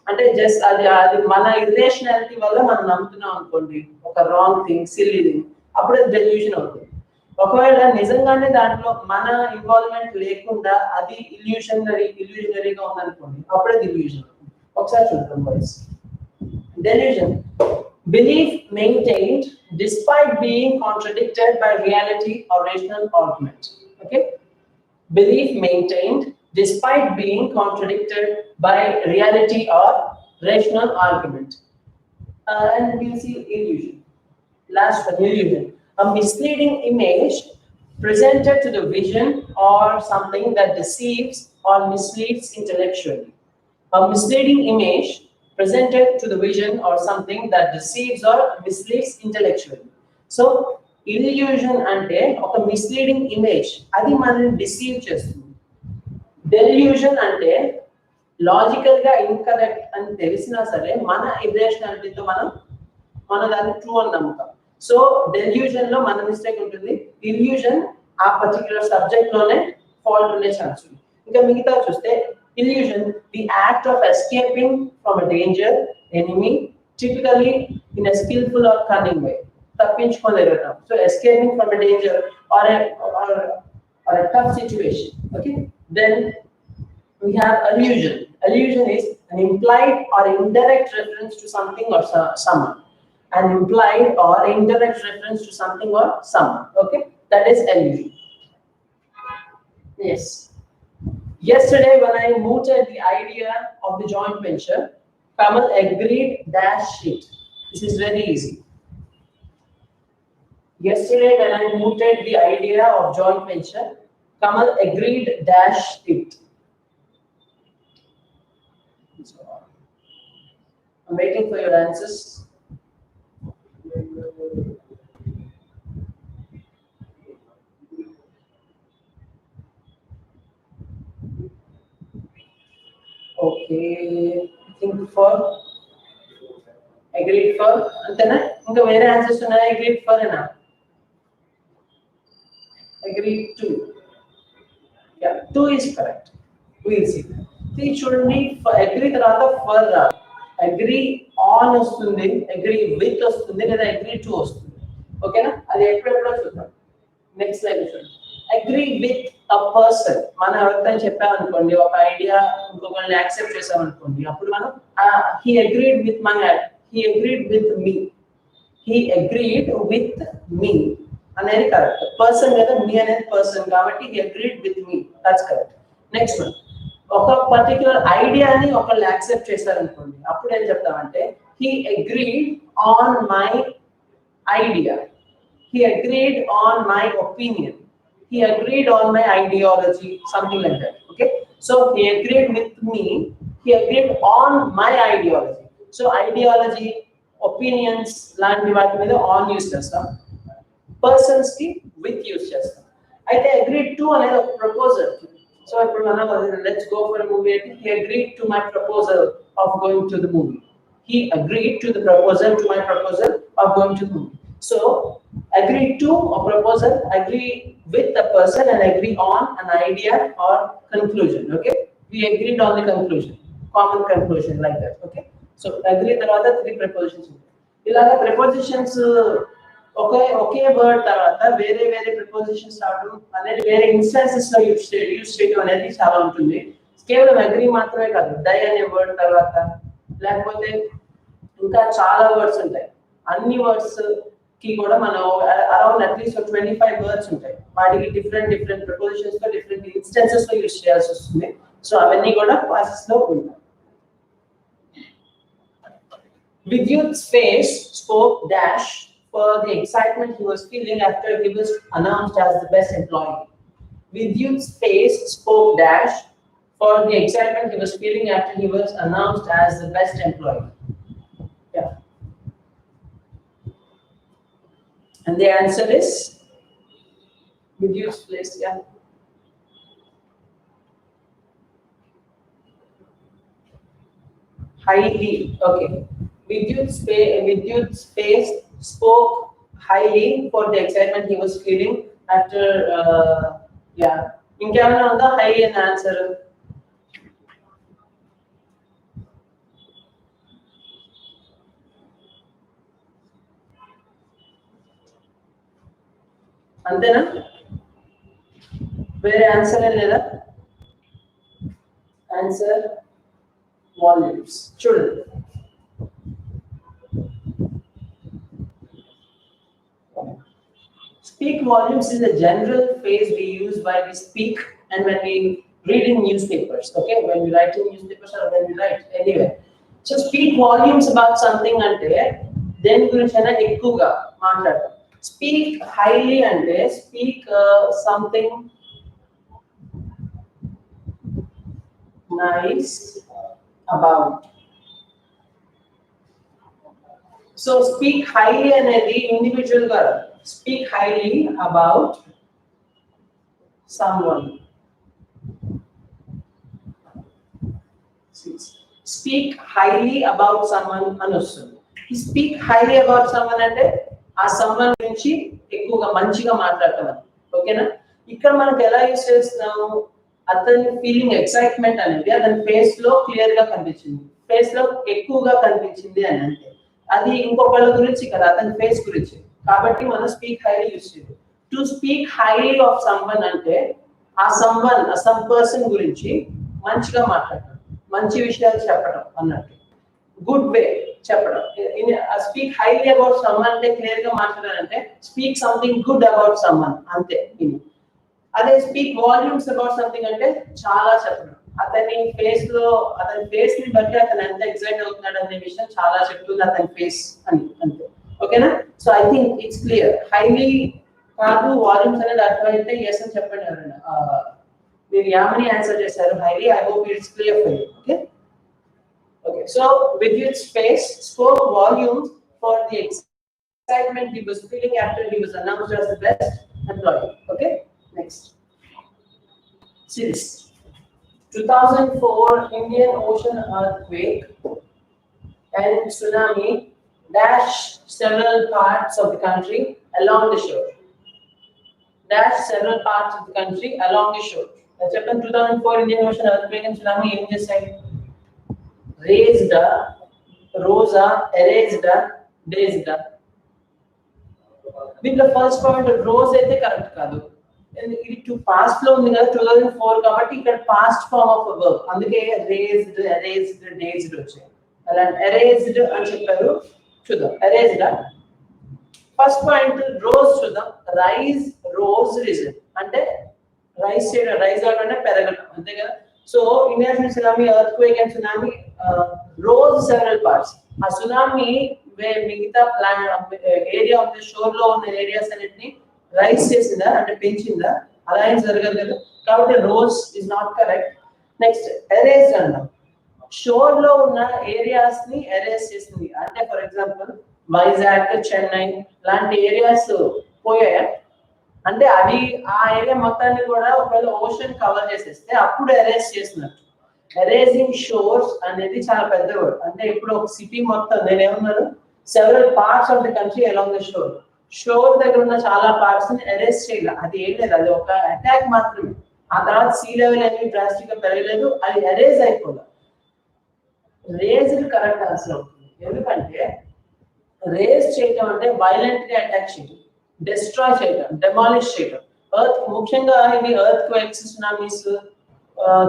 అంటే జస్ట్ అది మన ఇర్రేషనాలిటీ వల్ల మనం నమ్ముతున్నాం అనుకోండి ఒక రాంగ్ థింగ్, సిల్లీ థింగ్, అప్పుడు అది డెల్యూషన్ అవుతుంది. ఒకవేళ నిజంగానే దాంట్లో మన ఇన్వాల్వ్మెంట్ లేకుండా అది ఇల్యూషనరీగా ఉందనుకోండి, అప్పుడే డెల్యూషన్. ఒకసారి చూద్దాం boys. Delusion, belief maintained despite being contradicted by reality are rational argument. Okay, belief maintained despite being contradicted by reality or rational argument. And we'll see illusion. Last one, illusion. A misleading image presented to the vision or something that deceives or misleads intellectually. A misleading image presented to the vision or something that deceives or misleads intellectually. So, illusion ante oka misleading image adi manani deceive chestundi. Delusion అంటే logical గా incorrect అని తెలిసినా సరే మన ఇర్రేషనాలిటీతో మన దాన్ని true అని నమ్ముతాం. సో డెల్యూషన్ లో మన మిస్టేక్ ఉంటుంది, ఇల్యూషన్ ఆ పర్టికులర్ సబ్జెక్ట్ లోనే ఫాల్ట్ ఉండే ఛాన్స్ ఉంది. ఇంకా మిగతా చూస్తే illusion, the act of escaping from a danger, enemy, typically in a skilful or cunning way, తప్పించుకోలేరటం. So escaping from a danger or a tough situation. Okay, then we have allusion. Allusion is an implied or indirect reference to something or someone. An implied or indirect reference to something or someone. Okay, that is allusion. Yes. Yesterday when I mooted the idea of the joint venture, Kamal agreed dash it. This is very easy. Yesterday when I mooted the idea of joint venture, Kamal agreed dash it. So, I'm waiting for your answers. Okay, I think for agreed for antena inga vera answers unnaya. Agreed for ena, agreed to. Yeah, 2 is correct. We'll see. See, చూడండి, agree తర్వాత for agree on వస్తుంది, agree with వస్తుంది, లేదా agree to వస్తుంది. ఓకేనా, అది ఎప్పుడెప్పుడో చూద్దాం. Next line చూడండి, agree with a person. మనం ఎవరితో చెప్పామనుకోండి ఒక ఐడియా, ఇంకొకరిని యాక్సెప్ట్ చేసామనుకోండి, అప్పుడు మనం he agreed with me, he agreed with me అనేది కరెక్ట్. పర్సన్ కదా, మీ అనేది పర్సన్ కాబట్టి he agreed with me, that's correct. Next one, ఒక పర్టికులర్ ఐడియాని ఒకళ్ళు యాక్సెప్ట్ చేశారనుకోండి, అప్పుడు ఏం చెప్తామంటే he agreed on my idea, he agreed on my opinion, he agreed on my ideology, something like that. Okay, so he agreed with me, he agreed on my ideology. So ideology, opinions లాంటి వాటి మీద on use చేస్తాం, persons కి with use చేస్తాం. అయితే agreed to అనేది ఒక proposal. So ఇప్పుడు మనం లెట్స్ గో ఫర్ మూవీ అంటే he agreed to my proposal of going to the movie, he agreed to the proposal to my proposal of going to the movie. So agree to a proposal, agree with the person, and agree on an idea or conclusion. Okay, we agreed on the conclusion, common conclusion, like that. Okay, so agree tarvata 3 prepositions. Ilaga prepositions okay word తర్వాత వేరే వేరే prepositions రావడం అనేది వేరే instances లో use చేయడం అనేది చాలా ఉంటుంది. కేవలం అగ్రీ మాత్రమే కాదు, డై అనే వర్డ్ తర్వాత లేకపోతే ఇంకా చాలా వర్డ్స్ ఉంటాయి. అన్ని వర్డ్స్ కి కూడా మనం అరౌండ్ అట్లీస్ట్ 25 వర్డ్స్ ఉంటాయి. వాటికి డిఫరెంట్ ప్రిపోజిషన్స్ తో డిఫరెంట్ ఇన్స్టాన్సెస్ లో యూస్ చేయాల్సి వస్తుంది. సో అవన్నీ కూడా క్లాసెస్ లో ఉంటాయి. Vidyut's face spoke dash for the excitement he was feeling after he was announced as the best employee. Vidyut's face spoke dash for the excitement he was feeling after he was announced as the best employee. Yeah. And the answer is Vidyut's face. Yeah. Highly. Okay. Vidyut's face spoke highly for the excitement he was feeling after. Yeah. Inkamana unda high an answer. Antena? Where answer leda? Answer volumes. Children. Speak volumes is a general phrase we use while we speak and when we read in newspapers. Okay, when we write in newspapers or when we write anywhere. So speak volumes about something ante then gurinchana ekkuga maatladam. Speak highly ante speak something nice about. So speak highly anedi individual ga speak highly about someone. Speak highly about someone anostundi. Speak highly about someone ante aa someone gurinchi ekkuga manchiga maatladtam. ఓకేనా? ఇక్కడ మనకు ఎలా use చేస్తున్నాము, అతని feeling excitement అనేది అతని face లో clear గా కనిపించింది, ఫేస్ లో ఎక్కువగా కనిపించింది అని అంటే అది ఇంకొకళ్ళ గురించి కదా, అతని ఫేస్ గురించి. కాబట్టి మనం స్పీక్ హైలీ యూస్ చేయాలి. To speak highly of someone అంటే ఆ సమ్ పర్సన్ గురించి మంచిగా మాట్లాడటం, మంచి విషయాలు చెప్పడం అన్నట్టు, గుడ్ వే చెప్పడం. స్పీక్ హైలీ అబౌట్ సమ్వన్ అంటే క్లియర్ గా మాట్లాడాలంటే speak something good about someone అంతే. అదే స్పీక్ వాల్యూమ్స్ అబౌట్ సంథింగ్ అంటే చాలా చెప్పడం, అతని ఫేస్ ని బట్టి అతను ఎంత ఎక్సైట్ అవుతున్నాడు అనే విషయం చాలా చెప్తుంది అతని ఫేస్ అని అంతే. ఓకేనా? So I think it's clear. Highly కాదు వాల్యూమ్స్ అనేది అర్థమైతే ఎస్ అని చెప్పండి ఎవరైనా. మీరు యామని ఆన్సర్ చేశారు highly. I hope it's clear for you. Okay okay. So Vidyut's face spoke volumes for the excitement he was feeling after he was announced as the best employee. Okay, next. See this. 2004 Indian Ocean earthquake and tsunami dashed several parts of the country along the shore. Dashed several parts of the country along the shore. That's happened. 2004 Indian Ocean earthquake and tsunami in this side. Raised, rose, erased, dazed. దీంట్లో first point rose అయితే correct కాదు, ఇది past లో ఉంది కదా 2004 కాబట్టి ఇక్కడ past form of verb, అందుకే రేజ్డ్, ఎరేజ్డ్, డేజ్డ్ వచ్చాయి. అలా ఎరేజ్డ్ అని చెప్పారు. చూద్దాం ఎరేజ్డ్. ఫస్ట్ పాయింట్ రోజ్ చూద్దాం. రైజ్, రోజ్, రిజన్ అంటే రైజ్ చేయడం, రైజ్ అవడం అంటే పెరగడం అంతే కదా. So Indian tsunami earthquake and tsunami rose several parts. ఆ సునామీ మిగతా ఏరియా ఆఫ్ ద షోర్ లో ఉన్న ఏరియాస్ అన్నిటిని రైజ్ చేసిందా అంటే పెంచిందా? అలా ఏం జరగలేదు కాబట్టి rose is not correct. Next erase అన్నాం. షోర్ లో ఉన్న ఏరియాస్ ని ఎరేజ్ చేసింది అంటే ఫర్ ఎగ్జాంపుల్ వైజాగ్, చెన్నై లాంటి ఏరియాస్ పోయాయా అంటే అవి ఆ ఏరియా మొత్తాన్ని కూడా ఒకవేళ ఓషన్ కవర్ చేసేస్తే అప్పుడు ఎరేజ్ చేసినట్టు. ఎరేజింగ్ షోర్స్ అనేది చాలా పెద్ద వర్డ్. అంటే ఇప్పుడు ఒక సిటీ మొత్తం నేనేమన్నాను, several parts of the country along the shore. Shore దగ్గర ఉన్న చాలా పార్ట్స్ ని ఎరేజ్ చేయాలి. అది ఏం లేదు, అది ఒక అటాక్ మాత్రమే. ఆ తర్వాత సీ లెవెల్ ఏమి డ్రాస్టిక్ గా పెరగలేదు, అది ఎరేజ్ అయిపోదు. రేజ్డ్ కరెక్ట్ ఆన్సర్ అవుతుంది. ఎందుకంటే రేజ్ చేయటం అంటే వైలెంట్ గా అటాక్ చేయటం, డిస్ట్రాయ్ చేయటం, డెమాలిష్ చేయటం. ఎర్త్ ముఖ్యంగా ఇవి ఎర్త్ క్వేక్స్, సునామీస్,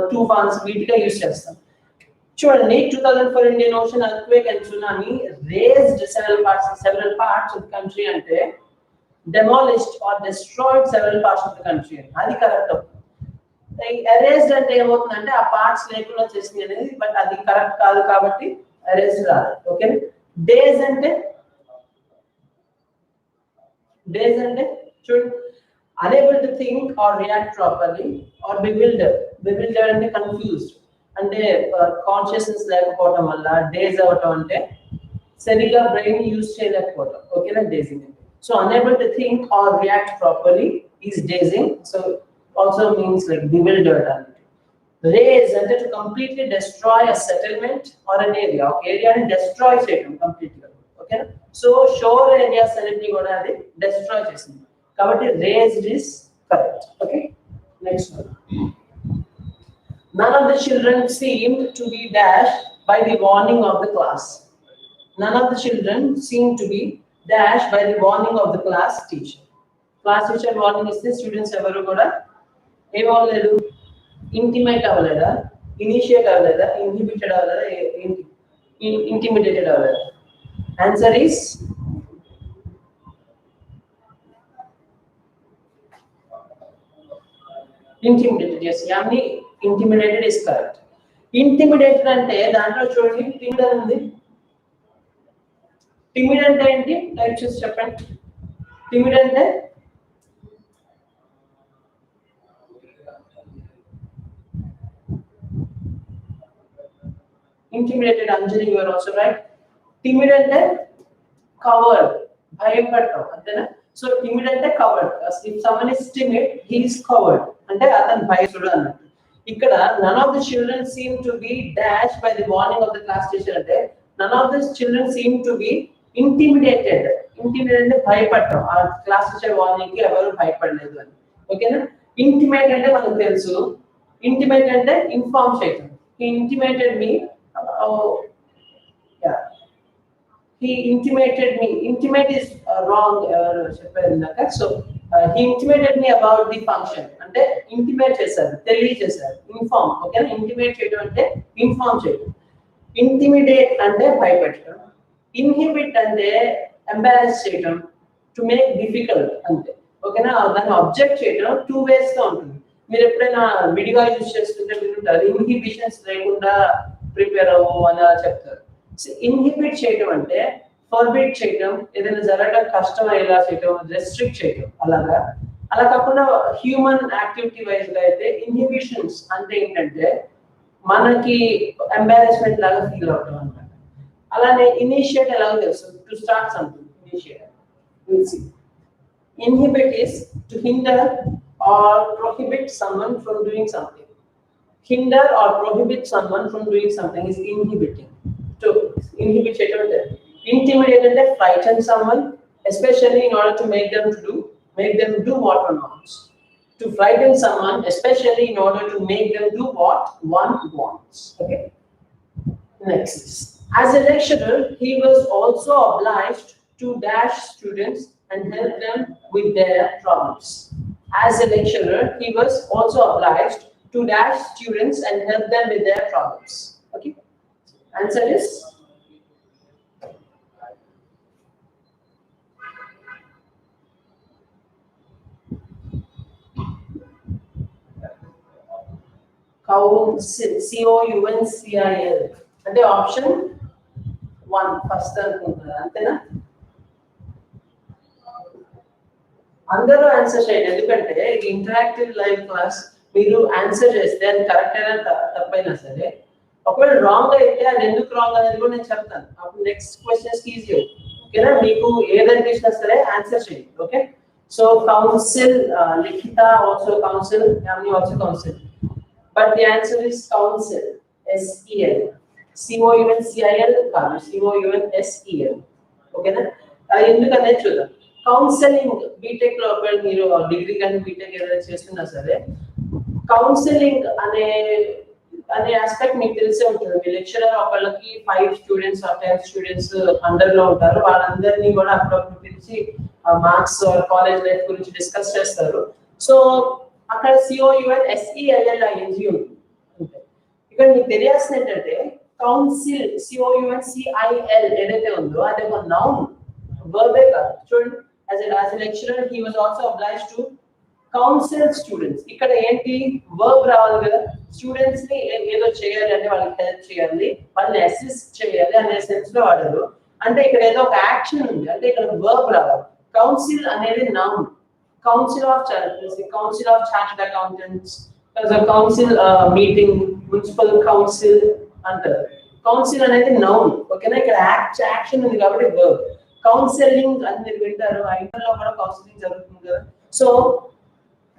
తుఫాన్స్ వీటిగా యూజ్ చేస్తాం. చూడండి 2004 Indian ocean earthquake and tsunami raised several parts of the country అంటే demolished or destroyed several parts of the country. అది కరెక్ట్. ఎరేజ్డ్ అంటే ఏమవుతుందంటే ఆ పార్ట్స్ లేకుండా చేసింది అనేది, బట్ అది కరెక్ట్ కాదు కాబట్టి ఎరేజ్డ్ రాదు. ఓకే. డేజ్ అంటే చూడండి unable to think or react properly or bewildered అంటే confused అంటే కాన్షియస్నెస్ లేకపోవడం వల్ల డేజ్ అవటం అంటే సరిగ్గా బ్రెయిన్ యూజ్ చేయలేకపోవడం. ఓకేనా, dazing. So unable to think or react properly is dazing. So also means like bewildered. Raze అంటే to completely destroy a settlement or an area. ఒక ఏరియాని destroy చేయడం కంప్లీట్గా. ఓకేనా, సో షోర్ ఏరియాస్ అన్నిటిని కూడా అది destroy చేసింది కాబట్టి raised is correct. Okay, next one. None of the children seemed to be dashed by the warning of the class. None of the children seemed to be dashed by the warning of the class teacher. Class teacher warning is the students evaru kuda em avaledu, intimate avaleda, initiate avaleda, inhibited avaleda, intimidated avaleda. Answer is intimidated. Yes, yamni intimidated is correct. Intimidated అంటే దాంట్లో చూడండి timid ఉంది. timid అంటే ఏంటి type చేసి చెప్పండి. timid అంటే intimidated. Anjali, you are also right. timid అంటే covered, భయపడటం అంతేనా. సో timid అంటే covered. If someone is timid, he is covered అంటే అతను భయపడు అన్నట్టు. ఇక్కడ none of the children seem to be dashed by the warning of the class teacher అంటే none of the children seem to be intimidated. Intimidated అంటే భయపడటం. ఆ class teacher warning కి ఎవరు భయపడలేదు అని. ఓకేనా. ఇంటిమేట్ అంటే మనకు తెలుసు. ఇంటిమేట్ అంటే ఇన్ఫార్మ్ చేయటం. He intimated me. Yeah. He intimated me. Intimate is wrong. So he intimated me about the function. అంటే intimate చేశారు, తెలియజేశారు, inform. ఓకేనా. intimate చేయడం అంటే inform చేయడం. intimidate అంటే భయపెట్టడం. inhibit అంటే embarrass చేయడం, to make difficult అంతే. ఓకేనా. దాన్ని అబ్జెక్ట్ చేయడం టూ వేస్ గా ఉంటుంది. మీరు ఎప్పుడైనా విడిగా యూజ్ చేస్తుంటే వింటారు ఇన్హిబిషన్స్ లేకుండా ప్రిపేర్ అవ్వు అని చెప్తారు. ఇన్హిబిట్ చేయడం అంటే ఫర్బిట్ చేయడం, ఏదైనా జరగడం కష్టం అయ్యేలా చేయడం, రెస్ట్రిక్ట్ చేయడం. అలాగా అలా కాకుండా హ్యూమన్ యాక్టివిటీ వైజ్ గా అయితే ఇన్హిబిషన్స్ అంటే ఏంటంటే మనకి ఎంబారస్మెంట్ లాగా ఫీల్ అవడం అన్నమాట. అలానే ఇనిషియేట్ ఎలాగో తెలుసు, to start something. Initiate inhibit is to hinder or prohibit someone from doing something. Hinder or prohibit someone from doing something is inhibiting. To inhibit cheyadam. Intimidate and frighten someone, especially in order to make them do what one wants. To frighten someone, especially in order to make them do what one wants. Okay. Next is, as a lecturer, he was also obliged to dash students and help them with their problems. As a lecturer, he was also obliged to dash students and help them with their problems. Okay. Answer is council. COUNCIL. అంటే option 1 first అనుకుంటున్నారు అంతేనా. అందరూ answer చేయండి, ఎందుకంటే ఇది interactive live class. మీరు answer చేస్తే అది కరెక్ట్ అయినా తప్పైనా సరే, ఒకవేళ రాంగ్ అయితే అది ఎందుకు రాంగ్ అనేది కూడా నేను చెప్తాను. అప్పుడు నెక్స్ట్ క్వశ్చన్స్ ఈజీ. ఓకేనా. మీకు ఏదనిపించినా సరే ఆన్సర్ చేయండి. Okay. So council, Likhitha also council, Yamini also council, but the answer is council. SEL. COUNCIL కాదు, COUNSEL. ఓకేనా. ఎందుకనేది చూద్దాం. కౌన్సిలింగ్ బీటెక్ లో ఒకవేళ మీరు డిగ్రీ కానీ బీటెక్ ఏదైనా చేస్తున్నా సరే, కౌన్సిలింగ్ అనే అనే ఆస్పెక్ట్ మీకు తెలిసే ఉంటుంది. మీ లెక్చరర్ ఒకళ్ళకి 5 స్టూడెంట్స్ ఆర్ 10 స్టూడెంట్స్ అండర్ లో ఉంటారు. వాళ్ళందరినీ కూడా అప్పుడప్పుడు పిలిచి మార్క్స్ కాలేజ్ లైఫ్ గురించి డిస్కస్ చేస్తారు. సో అక్కడ COUNSELLING ఉంటుంది. ఇక్కడ మీకు తెలియాల్సింది ఏంటంటే కౌన్సిల్ COUNCIL ఏదైతే ఉందో అది ఒక నౌన్, వర్బే కాదు. చూడండి, as a lecturer he was also obliged to counsel students. ఇక్కడ ఏంటి వర్బ్ రావాలి కదా, స్టూడెంట్స్ ని ఏదో చేయాలి అంటే వాళ్ళకి హెల్ప్ చేయాలి, వాళ్ళని అసిస్ట్ చేయాలి అనే సెన్స్ లో వాడారు. అంటే ఇక్కడ ఏదో ఒక యాక్షన్ ఉంది, అంటే ఇక్కడ వర్బ్ రావాలి. కౌన్సిల్ అనేది noun. Council of chartered accountants, council meeting, municipal council అంటారు. కౌన్సిల్ అనేది నౌన్, ఓకేనా. ఇక్కడ యాక్షన్ ఉంది కాబట్టి వర్బ్. కౌన్సిలింగ్ అని మీరు వింటారు, ఇంటర్లో కూడా కౌన్సిలింగ్ జరుగుతుంది కదా. సో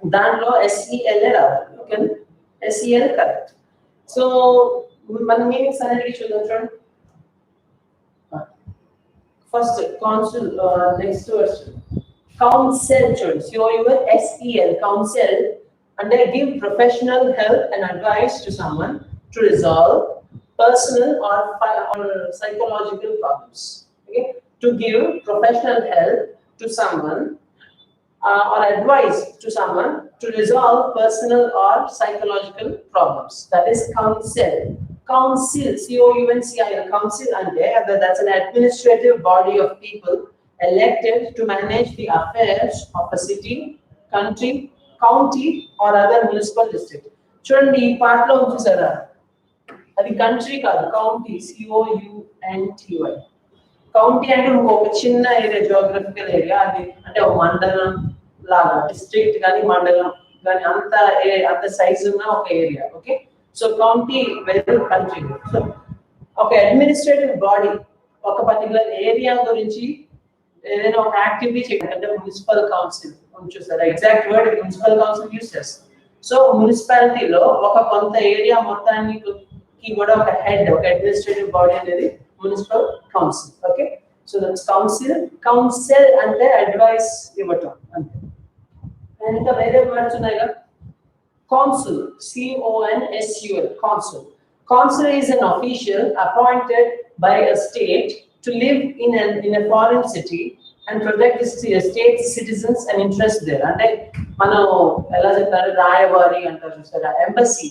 దాంట్లో SEL రావాలి, ఓకేనా. SEL correct. సో మన మీనింగ్స్ అనేది చూద్దాం. చూడండి, first council, next word counsel. చూడండి, COUNSEL కౌన్సెల్ అంటే give professional help and advice to someone to resolve personal or psychological problems. Okay, to give professional help to someone or advice to someone to resolve personal or psychological problems. That is counsel. Council, COUNCIL, council ante that's an administrative body of people elected to manage the affairs of a city, country, county or other municipal district. చూడండి ఈ part లో చూసారా, అది country కాదు, county, COUNTY. County అంటే ఒక చిన్న area, geographical area. అది అంటే ఒక మండలం లాగా, డిస్ట్రిక్ట్ కానీ మండలం కానీ అంత సైజ్ ఉన్న ఒక ఏరియా. ఓకే, సో కౌంటీ వేరు, కంట్రీ. సో ఒక అడ్మినిస్ట్రేటివ్ బాడీ ఒక పర్టికులర్ ఏరియా గురించి ఏదైనా ఒక యాక్టివిటీ చేయాలి అంటే మున్సిపల్ కౌన్సిల్ చూసారా, exact word municipal council use చేస్తారు. సో మున్సిపాలిటీలో ఒక కొంత ఏరియా మొత్తానికి కూడా ఒక హెడ్, ఒక అడ్మినిస్ట్రేటివ్ బాడీ అనేది municipal council. Okay, so that's council. Council అంటే అడ్వైస్ ఇవ్వటం అంతే. అండ్ ఇంకా వేరే వర్డ్స్ ఉన్నాయి కదా. Consul, CONSUL, consul. Consul is an official appointed by a state to live in a foreign city and protect the state's citizens and interests there. అంటే మనం ఎలా చెప్తారు, రాయబారి అంటారు చూసారా, ఎంబసీ,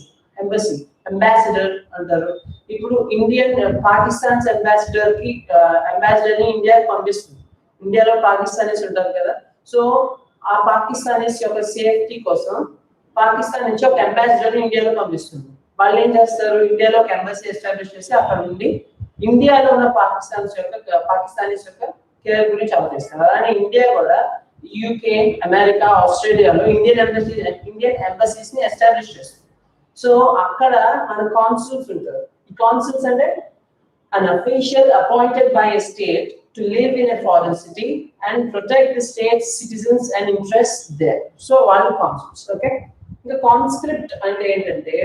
అంబాసిడర్ అంటారు. ఇప్పుడు పాకిస్తాన్ అంబాసిడర్ ని ఇండియా పంపిస్తుంది. ఇండియాలో పాకిస్తానీస్ ఉంటారు కదా. సో ఆ పాకిస్తానీస్ యొక్క సేఫ్టీ కోసం పాకిస్తాన్ నుంచి ఒక అంబాసిడర్ ఇండియాలో పంపిస్తుంది. వాళ్ళు ఏం చేస్తారు, ఇండియాలో ఒక ఎంబసీ ఎస్టాబ్లిష్ చేసి అక్కడ నుండి ఇండియాలో ఉన్న పాకిస్తానీస్ యొక్క కేర్ గురించి ఆలోచిస్తారు. అలానే ఇండియా కూడా UK, అమెరికా, ఆస్ట్రేలియాలో ఇండియన్ ఎంబసీస్ ని ఎస్టాబ్లిష్ చేస్తుంది. సో అక్కడ మన కాన్సుల్స్ ఉంటారు. ఈ కాన్సుల్స్ అంటే an official appointed by a state to live in a foreign city and protect the state's citizens and interests there. So వాళ్ళు కాన్సుల్స్. ఓకే, ఇంకా కాన్స్క్రిప్ట్ అంటే ఏంటంటే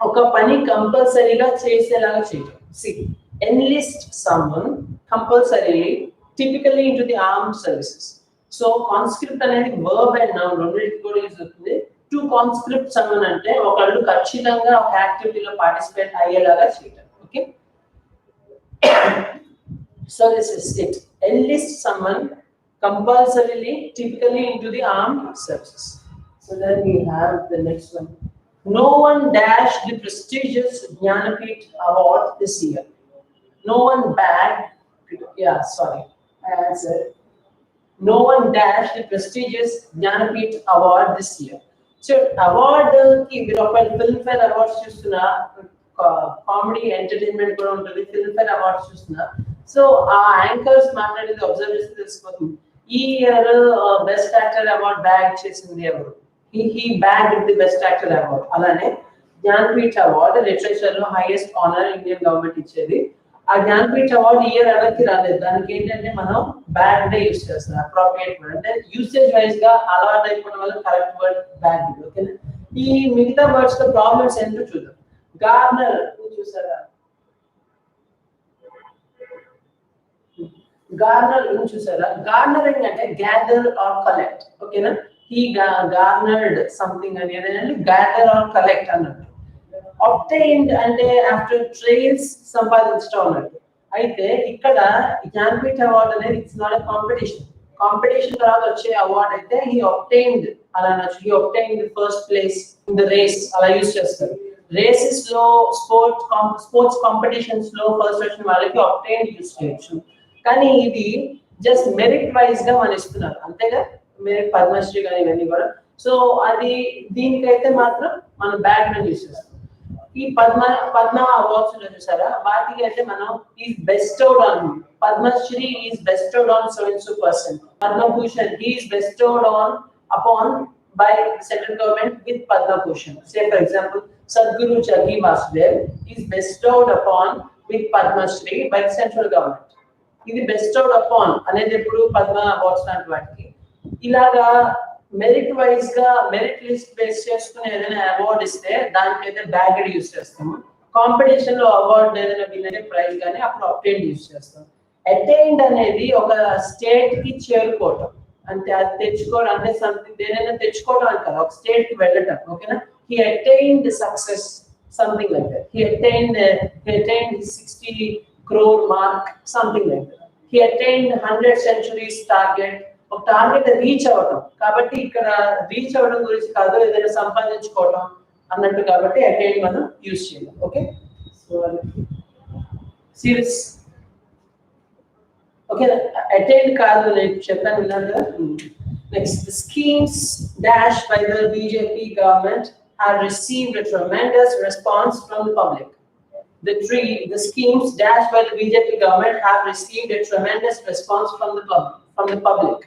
ఒక పని కంపల్సరీగా చేసేలాగా చేయటం. enlist someone compulsorily, typically into the armed services. So conscript అనేది verb and noun రెండింటికి కూడా యూజ్ అవుతుంది. టు కాన్స్క్రిప్ట్ someone అంటే ఒకళ్ళు ఖచ్చితంగా ఒక యాక్టివిటీలో పార్టిసిపేట్ అయ్యేలాగా చేయటం. Okay, so this is it. Enlist someone compulsorily, typically into the armed services. So then we have the next one. No one dashed the prestigious Jnanapith award this year. No one bagged, I answered. No one dashed the prestigious Jnanapith award this year. So award ki Filmfare awards chustuna, comedy entertainment kuda untadi, Filmfare awards chustuna. So anchors maatladedi observe chesi telisipotundi. Ee year best actor award bag chesindi evaru. He bagged the best actor award. Alane Jnanapith award literature lo highest honor Indian government ichedi. ఆ Jnanpith award year ఎవరికి రాలేదు. దానికి ఏంటంటే మనం bad day use చేస్తాం, appropriate word అంటే usage wise గా అలవాటు అయిపోవడం వల్ల కరెక్ట్ వర్డ్ బ్యాడ్. ఓకేనా, ఈ మిగతా వర్డ్స్ తో ప్రాబ్లమ్స్ ఏంటో చూద్దాం. గార్నర్ చూసారా, గార్నరింగ్ అంటే గ్యాదర్ ఆర్ కలెక్ట్. ఓకేనా, he garnered something అనేది గ్యాదర్ ఆర్ కలెక్ట్ అన్నట్టు. obtained అంటే after trials సంపాదించడం అన్నట్టు. అయితే ఇక్కడ జ్ఞానపీఠ అవార్డ్ అనేది ఇట్స్ నాట్ ఎ కాంపిటీషన్ తర్వాత వచ్చే అవార్డ్ అయితే he obtained అలా అనొచ్చు. he obtained the first place in the race అలా యూజ్ చేస్తారు. రేసెస్ లో స్పోర్ట్స్ కాంపిటీషన్స్ లో ఫస్ట్ వచ్చిన వాళ్ళకి obtained యూజ్ చేయొచ్చు. కానీ ఇది జస్ట్ మెరిట్ వైజ్ గా మనం ఇస్తున్నారు అంతేగా, మెరిట్ పద్మశ్రీ కానీ ఇవన్నీ కూడా. సో అది దీనికైతే మాత్రం మనం బ్యాక్ యూజ్ చేస్తాం. ఈ పద్మ అవార్డ్స్ చూసారా, వాటికి అయితే మనం is bestowed on Padmashri is bestowed on so and so person. Padmabhushan is bestowed on upon by central government with Padma Bhushan. Say for example, Sadhguru Jaggi Vasudev is bestowed upon with Padma Shri by central government. ఇది bestowed upon అనేది ఎప్పుడు Padma awards లాంటి వాటికి. ఇలాగా merit wise గా merit list base చేసుకుని ఏదైనా award ఇస్తే దానికైతే బ్యాగెడ్ యూజ్ చేస్తాము. కాంపిటీషన్ లో అవార్డు ఏదైనా విన్ అయితే ప్రైజ్ కానీ అప్పుడు అబ్టైన్డ్ యూజ్ చేస్తాం. అటైన్డ్ అనేది ఒక స్టేట్ కి చేరుకోవటం అంటే, అది తెచ్చుకోవడం అంటే సంథింగ్ దేనైనా తెచ్చుకోవడం అంటారు, ఒక స్టేట్ కి వెళ్ళటం. ఓకేనా, he attained success, something like that. he attained his 60 crore mark, something like that. he attained 100 centuries target. ఒక టార్గెట్ రీచ్ అవ్వటం కాబట్టి ఇక్కడ రీచ్ అవ్వడం గురించి కాదు, ఏదైనా సంపాదించుకోవడం అన్నట్టు కాబట్టి అటైన్ మనం యూజ్ చేయాలి. Okay, so series okay. Attain కాదు నేను చెప్పాను, విన్నాను కదా. Next, the schemes dashed by the BJP government have received a tremendous response from the public. The schemes dashed by the BJP government have received a tremendous response from the public.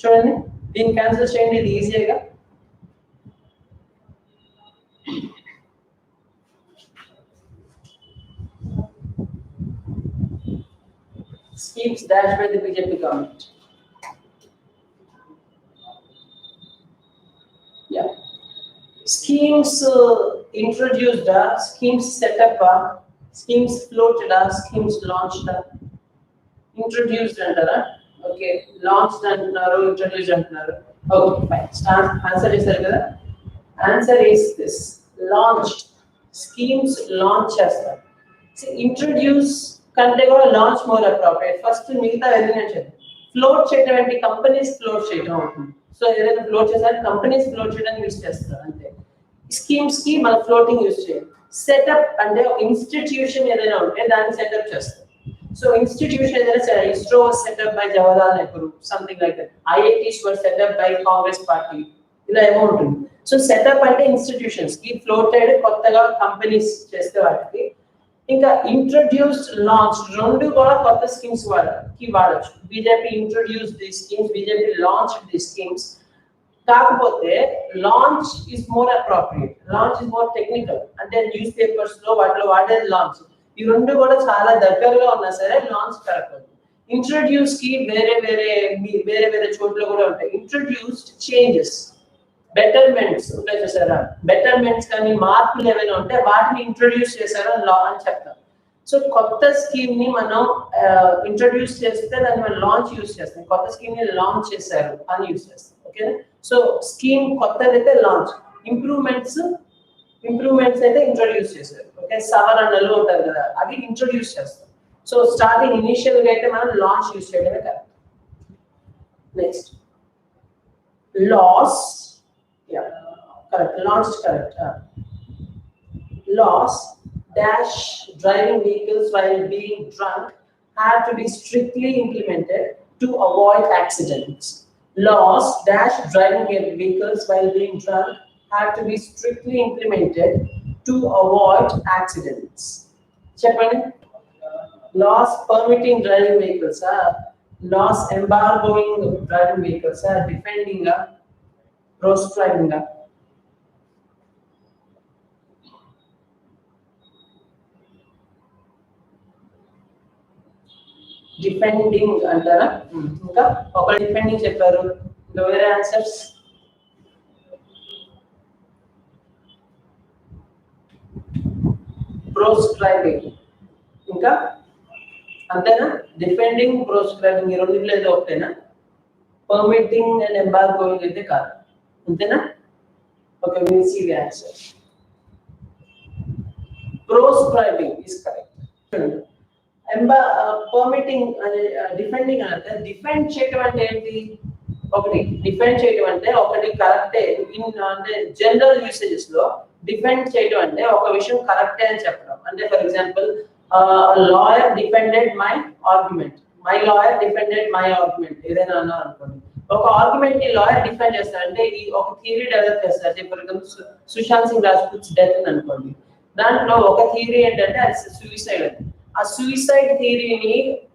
చూడండి, దీన్ని cancel చేయండి, ఇది ఈజీగా. Schemes dashed by the BJP government. Yeah. Schemes introduced, schemes set up, schemes floated, schemes launched, introduced antara. Okay, launched antaru, introduced antaru. Okay, fine. Start. Answer is there. Answer is this: launched. Schemes launch chestar. See, introduce కంటే కూడా launch more appropriate. First మిగతా ఏదైనా చేద్దాం. Float చేయడం అంటే companies float చేయడం అవుతుంది. So ఏదైనా ఫ్లోట్ చేసారి కంపెనీస్ ఫ్లోట్ చేయడానికి యూజ్ చేస్తారు అంతే. స్కీమ్స్ కి మనం ఫ్లోటింగ్ యూజ్ చేయాలి. సెటప్ అంటే ఇన్స్టిట్యూషన్ ఏదైనా ఉంటే దాన్ని సెటప్ చేస్తారు. సో ఇన్స్టిట్యూషన్ ఏదైనా ISRO setup by Jawaharlal Nehru, something like that. IITs were set up by Congress party, ఇలా ఏమో ఉంటుంది. సో సెటప్ అంటే ఇన్స్టిట్యూషన్స్ కి, ఫ్లోటెడ్ కొత్తగా కంపెనీస్ చేస్తే వాటికి. ఇంకా ఇంట్రడ్యూస్డ్, లాంచ్, రెండు కూడా కొత్త స్కీమ్స్ వాడచ్చు. BJP introduce the schemes, BJP launch the schemes. కాకపోతే launch is more appropriate, launch is more technical. అంటే న్యూస్ పేపర్స్ లో వాటిలో వాడేది లాంచ్. ఈ రెండు కూడా చాలా దగ్గరగా ఉన్నా సరే లాంచ్ కరెక్ట్. ఇంట్రడ్యూస్ కి వేరే వేరే చోట్ల కూడా ఉంటాయి. ఇంట్రడ్యూస్డ్ చేంజెస్, బెటర్మెంట్స్ ఉంటాయి చూసారా, బెటర్మెంట్స్ కానీ మార్పులు ఏమైనా ఉంటే వాటిని ఇంట్రొడ్యూస్ చేశారా లా అని చెప్తాం. సో కొత్త స్కీమ్ ని మనం ఇంట్రొడ్యూస్ చేస్తే దాన్ని మనం లాంచ్ యూజ్ చేస్తాం. కొత్త స్కీమ్ ని లాంచ్ చేశారు అని యూజ్ చేస్తాం. ఓకేనా, సో స్కీమ్ కొత్తదైతే లాంచ్, ఇంప్రూవ్మెంట్స్ అయితే ఇంట్రొడ్యూస్ చేశారు. ఓకే, సవరణలు ఉంటారు కదా, అవి ఇంట్రొడ్యూస్ చేస్తాం. సో స్టార్టింగ్ ఇనిషియల్ గా అయితే మనం లాంచ్ యూజ్ చేయడమే correct. Next, loss. Yeah, correct. Launched, correct. Laws dash driving vehicles while being drunk have to be strictly implemented to avoid accidents. Laws dash driving vehicles while being drunk have to be strictly implemented to avoid accidents. Cheppandi. Laws permitting driving vehicles, laws embargoing driving vehicles, defending, proscribing. Depending అంటారా? ఇంకా ఒక depending చెప్పారు, ఇంకా వేరే answers. ప్రోస్క్రైబింగ్, ఇంకా అంతేనా? Depending, ప్రోస్క్రైబింగ్, ఈ రెండిట్లో ఏదో ఒకటేనా? పర్మిటింగ్ అండ్ ఎంబార్గోయింగ్ అయితే కాదు, అంతేనా? Okay, will see the answer. proscribing is correct. Permitting defending అంటే డిఫెండ్ చేయడం అంటే ఏంటి? ఒకటి డిఫెండ్ చేయడం అంటే ఒకటి కరెక్టే అంటే జనరల్ యూసేజెస్ లో డిఫెండ్ చేయడం అంటే ఒక విషయం కరెక్టే అని చెప్పడం. అంటే for example lawyer defended my argument, my lawyer defended my argument ఏదైనా అన్నారు అనుకోండి. ఒక ఆర్గ్యుమెంట్ ని లాయర్ డిఫెండ్ చేస్తారు అంటే ఈ ఒక థియరీ డెవలప్ చేస్తారు. For example Sushant Singh Rajput death అని అనుకోండి. దాంట్లో ఒక థియరీ ఏంటంటే అది సూసైడ్ అని. ఆ సూసైడ్ థియరీని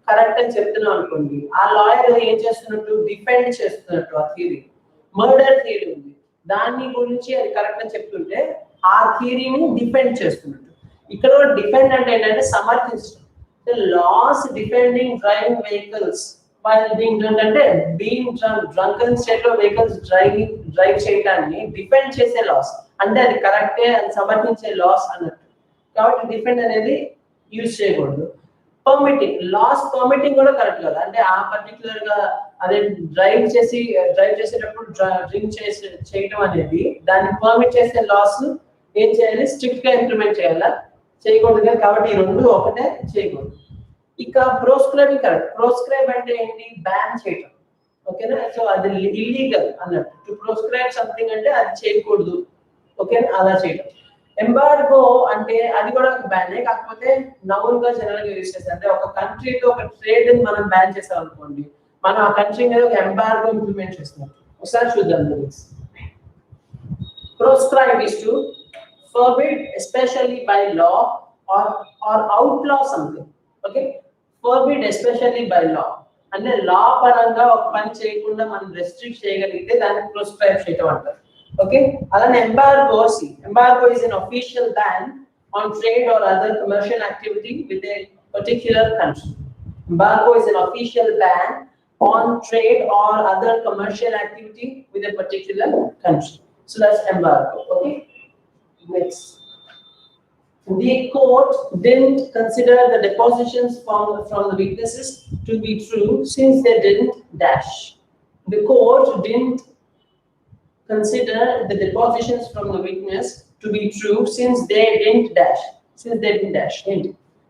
కరెక్ట్ అని చెప్తున్నాం అనుకోండి, ఆ లాయర్ ఏం చేస్తున్నట్టు డిఫెండ్ చేస్తున్నట్టు ఆ థియరీ. మర్డర్ థియరీ ఉంది, దాని గురించి అది కరెక్ట్ అని చెప్తుంటే ఆ థియరీని డిఫెండ్ చేస్తున్నట్టు. ఇక్కడ డిఫెండ్ అంటే ఏంటంటే సమర్థించడం. Laws defending driving vehicles while being drunk అంటే బీయింగ్ డ్రంకన్ స్టేట్ లో వెహికల్స్ డ్రైవ్ చేయడాన్ని డిఫెండ్ చేసే లాస్ అంటే అది కరెక్టే అని సమర్థించే లాస్ అన్నట్టు. కాబట్టి డిఫెండ్ అనేది యూజ్ చేయకూడదు. పర్మిటింగ్ లాస్ పర్మిటింగ్ కూడా కరెక్ట్ కదా. అంటే ఆ పర్టికులర్ గా అదే డ్రైవ్ చేసేటప్పుడు డ్రింక్ చేయడం అనేది దాన్ని పర్మిట్ చేసే లాస్ ఏం చేయాలి? స్ట్రిక్ట్ గా ఇంప్లిమెంట్ చేయాలా? చేయకూడదు. కాబట్టి ఈ రెండు ఒకటే, చేయకూడదు. ఇక ప్రోస్క్రైబింగ్ కరెక్ట్. ప్రోస్క్రైబ్ అంటే ఏంటి? బ్యాన్ చేయటం. ఓకేనా? సో అది ఇల్లీగల్ అన్నట్టు. టు ప్రోస్క్రైబ్ సంథింగ్ అంటే అది చేయకూడదు. ఓకేనా? అలా చేయటం. ఎంబార్గో అంటే అది కూడా ఒక బ్యానే, కాకపోతే నౌన్ గా జనరల్ గా యూజ్ చేస్తారు. అంటే ఒక కంట్రీతో ఒక ట్రేడ్ ని మనం బ్యాన్ చేసాం అనుకోండి, మనం ఆ కంట్రీ మీద ఒక ఎంబార్గో ఇంప్లిమెంట్ చేస్తున్నాం. ఒకసారి చూద్దాం. Proscribe is to forbid especially by law or outlaw something. Okay, forbid especially by law అంటే లా పరంగా ఒక పని చేయకుండా మనం రెస్ట్రిక్ట్ చేయగలిగితే దాన్ని ప్రోస్క్రైబ్ చేయటం అంటారు. ఓకే, అలానే embargo is an official ban on trade or other commercial activity with a particular country. Embargo is an official ban on trade or other commercial activity with a particular country. So that's embargo. Okay, next. The court didn't consider the depositions from the witnesses to be true since they didn't dash. The court didn't consider the depositions from the witness to be true since they didn't dash. Hint.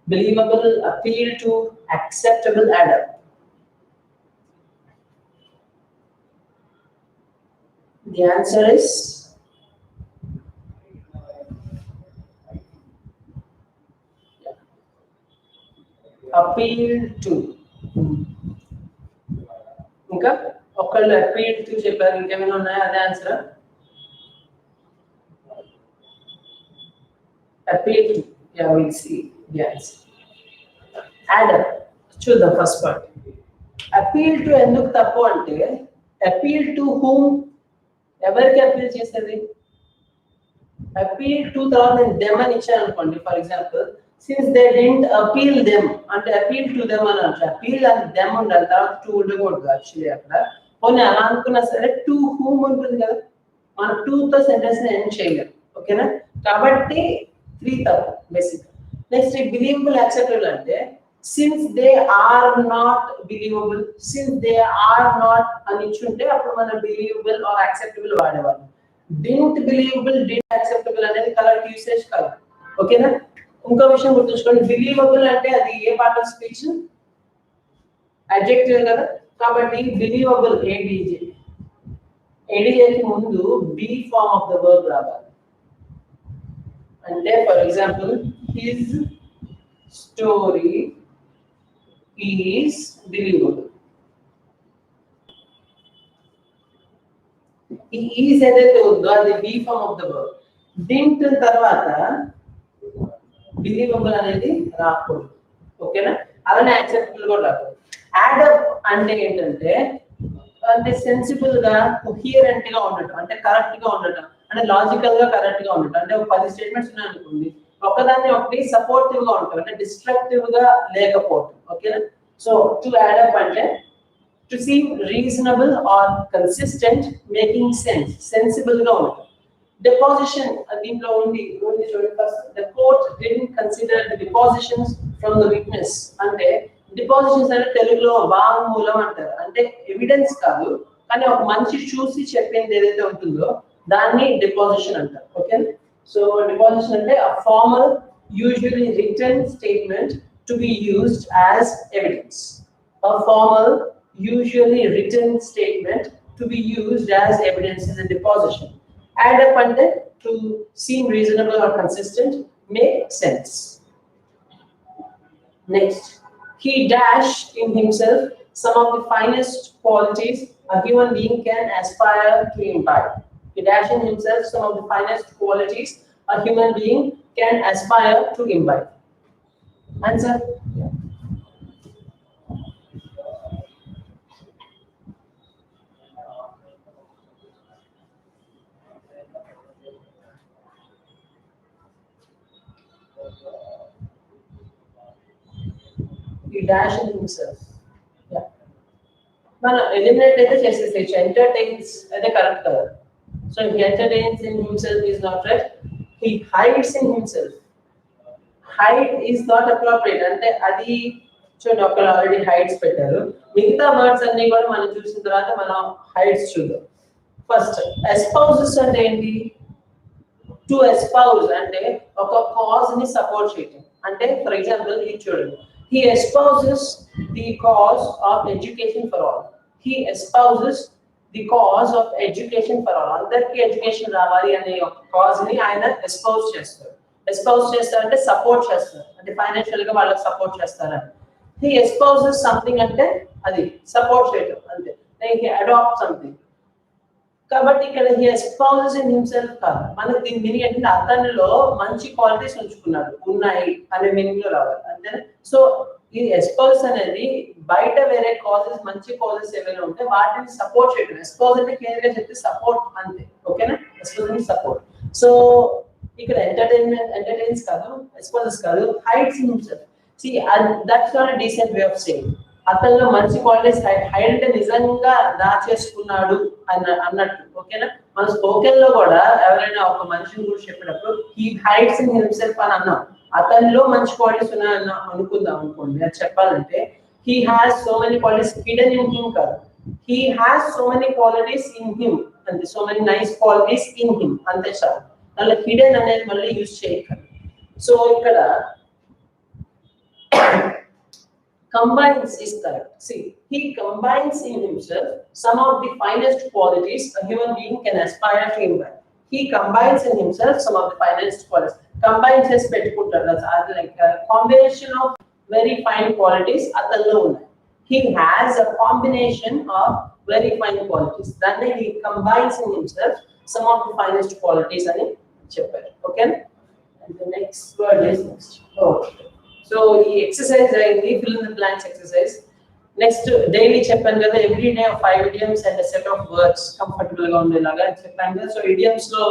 Believable, appeal to, acceptable, add up. The answer is appeal to. ఇంకా ఒకళ్ళు appeal to చెప్పారు, ఇంకేమైనా ఉన్నాయా? అదే answer. appeal to. Yeah, we'll see the answer. Add up. చూద్దాం first part. appeal to ఎందుకు తప్పు అంటే appeal to whom, ఎవరికి అపీల్ చేసేది? appeal to తర్వాత నేను them అని ఇచ్చాను అనుకోండి. For example since they didn't appeal them అంటే appeal to them అని అంటారు. appeal and them ఉండాలి, తర్వాత to ఉండకూడదు. యాక్చువల్లీ అక్కడ పోనీ అలా అనుకున్నా సరే to whom ఉంటుంది కదా, మనం to తో సెంటెన్స్ ని ఎండ్ చేయలేం. ఓకేనా? కాబట్టి 3 తప్పు బేసిక్. నెక్స్ట్ బిలీవబుల్, యాక్సెప్టబుల్ అంటే since they are not believable, since they are not అని ఇచ్చుంటే అప్పుడు మనం believable or acceptable వాడేవాళ్ళం. didn't believable, didn't acceptable అనేది కరెక్ట్ యూసేజ్ కాదు. ఓకేనా? ఇంకో విషయం గుర్తుంచుకోండి, బిలీవబుల్ అంటే అది ఏ పార్ట్ ఆఫ్ స్పీచ్? అడ్జెక్టివ్ కదా. కాబట్టి బిలీవబుల్ ఏడీజేకి ముందు be form of the verb రావాలి. అంటే for example his story is believable. ఈ ఈజ్ ఏదైతే ఉందో అది be form of the verb. Didn't తర్వాత బిలీవబుల్ అనేది రాకూడదు. ఓకేనా? అలానే యాక్సెప్టబుల్ కూడా రాకూడదు. యాడ్ అప్ అంటే ఏంటంటే అంటే సెన్సిబుల్ గా, కొహిరెంట్ గా ఉండటం, అంటే కరెక్ట్ గా ఉండటం, అంటే లాజికల్ గా కరెక్ట్ గా ఉండటం. అంటే ఒక 10 స్టేట్మెంట్స్ ఉన్నాయి అనుకోండి, ఒకదాన్ని ఒకటి సపోర్టివ్ గా ఉంటాం, అంటే డిస్ట్రక్టివ్ గా లేకపోవడం. ఓకేనా? సో టు యాడ్ అప్ అంటే to seem reasonable or consistent, making sense, sensible గా ఉండటం. Deposition దీంట్లో ఉంది చూడండి. First the court didn't consider the depositions from the witness అంటే డిపాజిషన్స్ అంటే తెలుగులో వాంగ్మూలం అంటారు. అంటే ఎవిడెన్స్ కాదు, కానీ ఒక మనిషి చూసి చెప్పింది ఏదైతే ఉంటుందో దాన్ని డిపాజిషన్ అంటారు. ఓకే, సో డిపాజిషన్ అంటే a formal usually written statement to be used as evidence. A formal, usually written statement to be used as evidence in the deposition. Add up and to seem reasonable or consistent, make sense. Next, he dashed in himself some of the finest qualities a human being can aspire to imbibe. He dashed in himself some of the finest qualities a human being can aspire to imbibe. Answer? He dashed in himself. Yeah. మనం eliminate అయితే చేసేసేయచ్చు entertains అదే correct కదా so he entertains in himself is not right he hides in himself hide is not appropriate అంటే అది చూడండి ఒకరు already hides పెట్టారు మిగతా వర్డ్స్ అన్ని కూడా మనం చూసిన తర్వాత మనం హైడ్స్ చూద్దాం ఫస్ట్ ఎస్పౌజెస్ అంటే ఏంటి టు ఎస్పౌజ్ అంటే ఒక కాజ్ ని సపోర్ట్ చేయటం అంటే ఫర్ ఎగ్జాంపుల్ ఇది చూడండి he espouses the cause of education for all he espouses the cause of education for all అందరికీ ఎడ్యుకేషన్ రావాలి అనే ఒక కాజ్ ని ఆయన ఎస్పౌజ్ చేస్తారు ఎస్పౌజ్ చేస్తారంటే సపోర్ట్ చేస్తారు అంటే ఫైనాన్షియల్ గా వాళ్ళకి సపోర్ట్ చేస్తారని he espouses something అంటే అది సపోర్ట్ చేయడం అంతే he adopts something కాబట్టి ఇక్కడ he espouses in himself కాదు మనకి దీని మీనింగ్ ఏంటంటే అతనిలో మంచి క్వాలిటీస్ ఉంచుకున్నాడు ఉన్నాయి అనే మీనింగ్ లో రావాలి అంతేనా సో ఈ ఎస్పౌజ్ అనేది బయట వేరే కాజెస్ మంచి కాజెస్ ఏమైనా ఉంటే వాటిని సపోర్ట్ చేయడం ఎస్పౌజ్ అంటే క్లియర్ గా చెప్తే సపోర్ట్ అంతే ఓకేనా ఎస్పౌజ్ అంటే సపోర్ట్ సో ఇక్కడ ఎంటర్టైన్స్ కాదు ఎస్పౌజెస్ కాదు hides in himself see that's not a decent way of saying అతనిలో మంచి క్వాలిటీస్ హైడ్ అంటే నిజంగా దాచేసుకున్నాడు అన్నట్టు ఓకేనా మన స్పోకెన్ లో కూడా ఎవరైనా ఒక మనిషిని గురించి చెప్పినప్పుడు హీ హైడ్స్ ఇన్ హిమ్సెల్ఫ్ అని అన్నాం అతనిలో మంచి క్వాలిటీస్ ఉన్నాయని అనుకుందాం అనుకోండి అది చెప్పాలంటే he has so many qualities hidden in him కాదు he has so many qualities in him అంతే so many nice qualities in him అంతే చాలు దానిలో హిడెన్ అనేది మళ్ళీ యూజ్ చేయకండి సో ఇక్కడ combines is correct. See, he combines in himself some of the finest qualities a human being can aspire to imbibe. He combines in himself some of the finest qualities. Combines is that's like a combination of very fine qualities atallo unnai. He has a combination of very fine qualities. Then he combines in himself some of the finest qualities ani chepparu. Okay? And the next word is next. Okay. So the exercise I fill in the blanks exercise. Next daily చెప్పాను కదా every day 5 idioms and a set of words comfortable గా ఉండేలాగా చెప్పాను కదా so idioms లో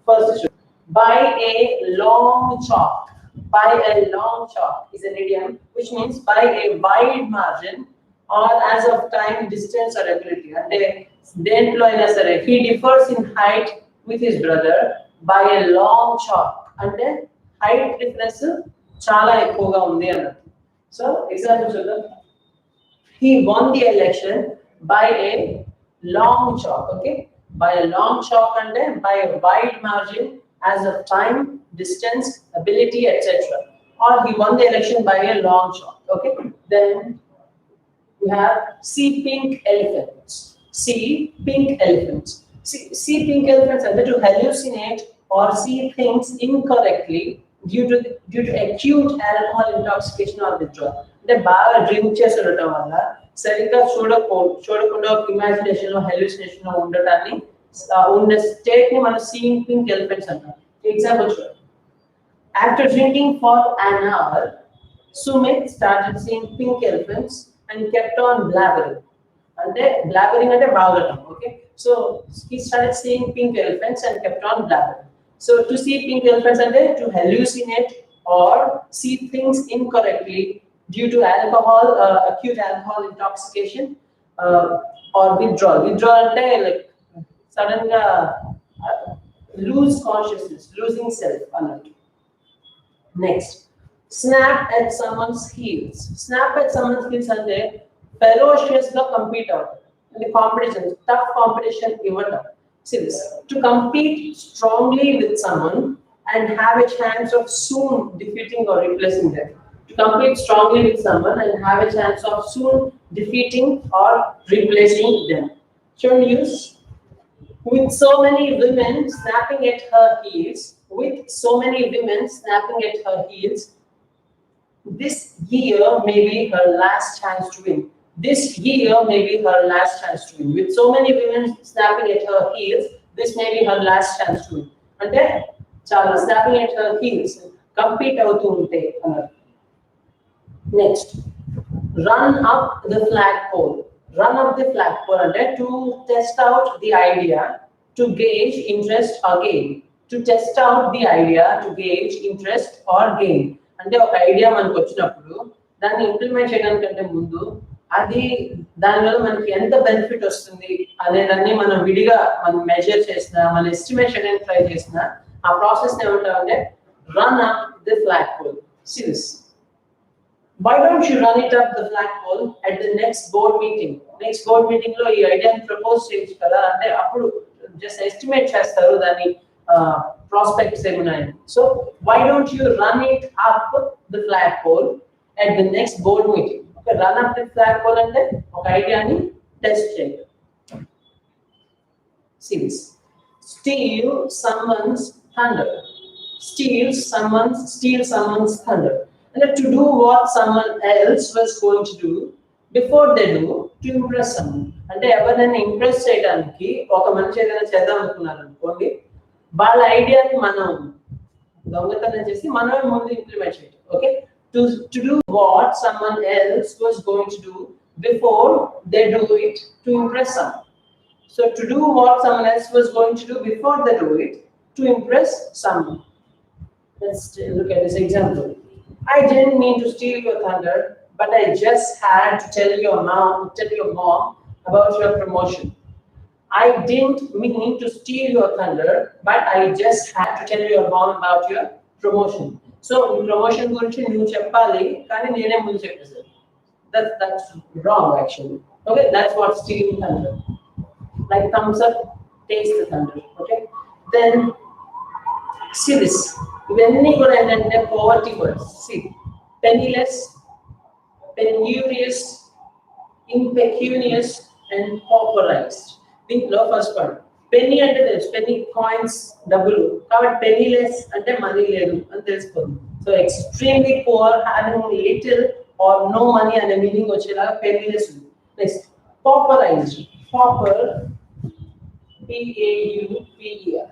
first by a long chalk. By a long chalk is an idiom which means by a wide margin or as of time, distance or ability. అంటే దేంట్లో అయినా సరే he differs in height with his brother by a long chalk. అంటే height difference చాలా ఎక్కువగా ఉంది అన్నట్టు so example చూద్దాం he won the election by a long chalk okay by a long chalk అంటే by a wide margin as of time distance ability etc or he won the election by a long chalk okay then we have see pink elephants see pink elephants see pink elephants అంటే to hallucinate or see things incorrectly due to acute alcohol intoxication or withdrawal అంటే బాగా drink చేసి ఉండటం వల్ల సరిగ్గా చూడకుండా ఒక imagination లో హెల్యూసినేషన్ లో ఉండటాన్ని ఉన్న స్టేట్ ని మనం సీయింగ్ పింక్ ఎలిఫెంట్స్ అంటాం ఎగ్జాంపుల్ చూడండి after drinking for an hour Sumit started seeing pink elephants and kept on blabbering అంటే blabbering అంటే బాగటం okay so he started seeing pink elephants and kept on blabbering. So to see pink elephants and to hallucinate or see things incorrectly due to alcohol, acute alcohol intoxication or withdrawal. Withdrawal like suddenly lose consciousness, losing self. Next, snap at someone's heels. Snap at someone's heels and ferocious compete out. In the competition, tough competition, even. See this. To compete strongly with someone and have a chance of soon defeating or replacing them. To compete strongly with someone and have a chance of soon defeating or replacing them. Should use with so many women snapping at her heels, this year may be her last chance to win. This year may be her last chance to win. With so many women snapping at her heels, this may be her last chance to win. అంటే చాలా snapping at her heels, compete అవుతూ ఉంటే అన్నారు. Next, run up the flagpole. Run up the flagpole అంటే to test out the idea, to gauge interest or gain. To test out the idea, to gauge interest or gain. అంటే ఒక idea మనకు వచ్చినప్పుడు దాన్ని implement చేయడానికంటే ముందు అది దానివల్ల మనకి ఎంత బెనిఫిట్ వస్తుంది అనేదాన్ని మనం విడిగా మనం మెజర్ చేసినా మన ఎస్టిమేట్ చేయడానికి ట్రై చేసినా ఆ ప్రాసెస్ ఏమంటారంటే run up the flag pole. See this. Why don't you run it up the flagpole at the next board meeting? Next board meeting లో ఈ ఐడియాని ప్రపోజ్ చేయొచ్చు కదా అంటే అప్పుడు జస్ట్ ఎస్టిమేట్ చేస్తారు దాని ప్రాస్పెక్ట్స్ ఏమున్నాయని. So why don't you run it up the flagpole at the next board meeting? Okay, run up the flagpole అంటే ఒక ఐడియాని టెస్ట్ చేయండి. See this. Steal someone's thunder. Steal someone's thunder. And to do what someone else was going to do before they do to impress someone. అంటే ఎవరైనా impress చేయడానికి ఒక మనిషి ఏదైనా చేద్దాం అనుకున్నారు అనుకోండి, వాళ్ళ ఐడియాని మనం దొంగతనం చేసి మనమే ముందు ఇంప్లిమెంట్ చేయాలి. Okay, to do what someone else was going to do before they do it to impress someone. So to do what someone else was going to do before they do it to impress someone. Let's look at this example. I didn't mean to steal your thunder, but I just had to tell your mom about your promotion. I didn't mean to steal your thunder, but I just had to tell your mom about your promotion. So promotion గురించి నువ్వు చెప్పాలి కానీ నేనే ముందు చెప్పేసాను. That's wrong actually. Okay, that's what stealing thunder. Like thumbs up, taste the thunder. Okay, then see this. ఇవన్నీ కూడా ఏంటంటే poverty words. See, penniless, penurious, impecunious and pauperized. దీంట్లో ఫస్ట్ వన్ పెన్నీ అంటే తెలుసు, పెన్నీ కాయిన్స్ డబ్బులు, కాబట్టి penniless అంటే money లేదు అని తెలుసుకోండి. So extremely poor, having little or no money అనే మీనింగ్ వచ్చేలాగా penniless ఉంది. Next pauperized. Pauper, P-A-U-P-E-R.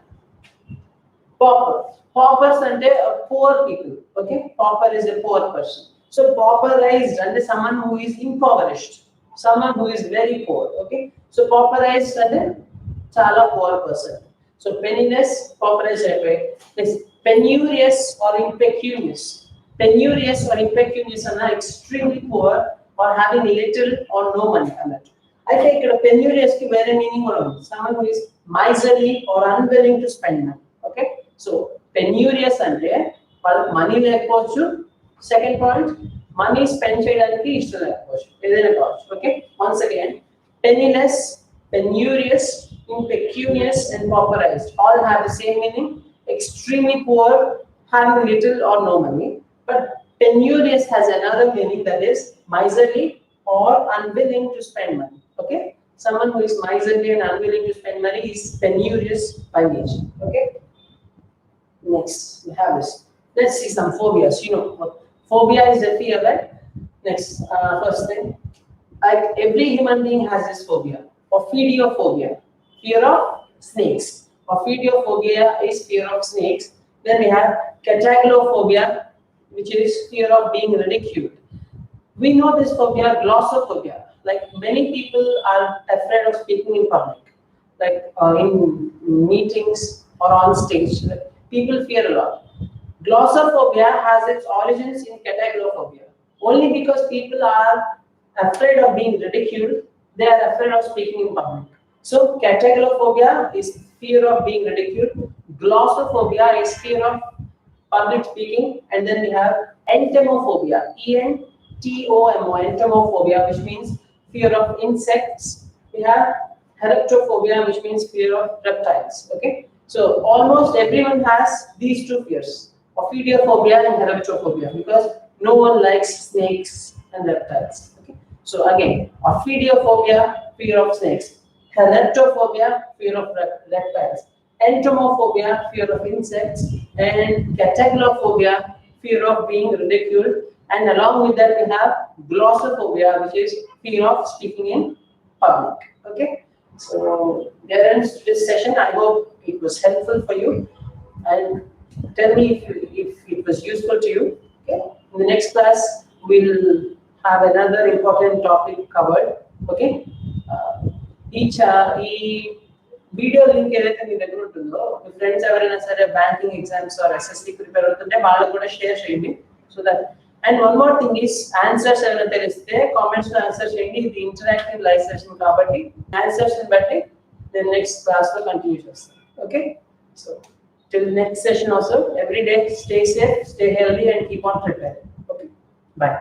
Paupers అంటే poor people. Okay, pauper is a poor person. So pauperized అంటే someone who is impoverished, someone who is very poor. Okay, so pauperized అంటే చాలా poor person. So penniless, pauperized అయిపోయి. Next, penurious or impecunious. Penurious or impecunious అన్న extremely poor or having little or no money అన్నట్టు. అయితే ఇక్కడ penurious కి వేరే meaning కూడా ఉంది. Someone who is miserly or unwilling to spend money. Okay, so penurious అంటే వాళ్ళకి మనీ లేకపోవచ్చు. సెకండ్ పాయింట్, మనీ స్పెండ్ చేయడానికి ఇష్టం లేకపోవచ్చు, ఏదైనా కావచ్చు. Okay, once again penniless, penurious, impecunious and pauperized all have the same meaning. Extremely poor, having little or no money. But penurious has another meaning, that is miserly or unwilling to spend money. Okay, someone who is miserly and unwilling to spend money is penurious by nature. Okay, next we have this. Let's see some phobias. You know, phobia is a fear, right? Next, first thing, like every human being has this phobia. Ophidiophobia, fear of snakes. Ophidiophobia is fear of snakes. Then we have cataglophobia, which is fear of being ridiculed. We know this phobia, glossophobia. Like many people are afraid of speaking in public, like in meetings or on stage. Like, people fear a lot. Glossophobia has its origins in cataglophobia. Only because people are afraid of being ridiculed, they are afraid of speaking in public. So cataglophobia is fear of being ridiculed. Glossophobia is fear of public speaking. And then we have entomophobia, E-N-T-O-M-O, entomophobia, which means fear of insects. We have herpetophobia, which means fear of reptiles. Okay, So almost everyone has these two fears, ophidiophobia and herpetophobia, because no one likes snakes and reptiles. Okay? So again, ophidiophobia, fear of snakes, herpetophobia, fear of reptiles, entomophobia, fear of insects, and cataglophobia, fear of being ridiculed, and along with that we have glossophobia, which is fear of speaking in public. Okay, so there ends this session. I hope it was helpful for you, and tell me if it was useful to you. Okay, in the next class we'll have another important topic covered. Okay, ఈ video link ఏదైతే మీ దగ్గర ఉంటుందో మీ friends ఎవరైనా సరే banking exams or SSC prepare అవుతుంటే వాళ్ళకు కూడా షేర్ చేయండి. So that and one more thing is answers ఏమైనా తెలిస్తే కామెంట్స్ లో ఆన్సర్ చేయండి. ఇది ఇంటరాక్టివ్ లైవ్ సెషన్ కాబట్టి ఆన్సర్స్ బట్టి నేను నెక్స్ట్ క్లాస్ లో కంటిన్యూ చేస్తాను. Okay, so till next session also, every day stay safe, stay healthy and keep on preparing. Okay, bye.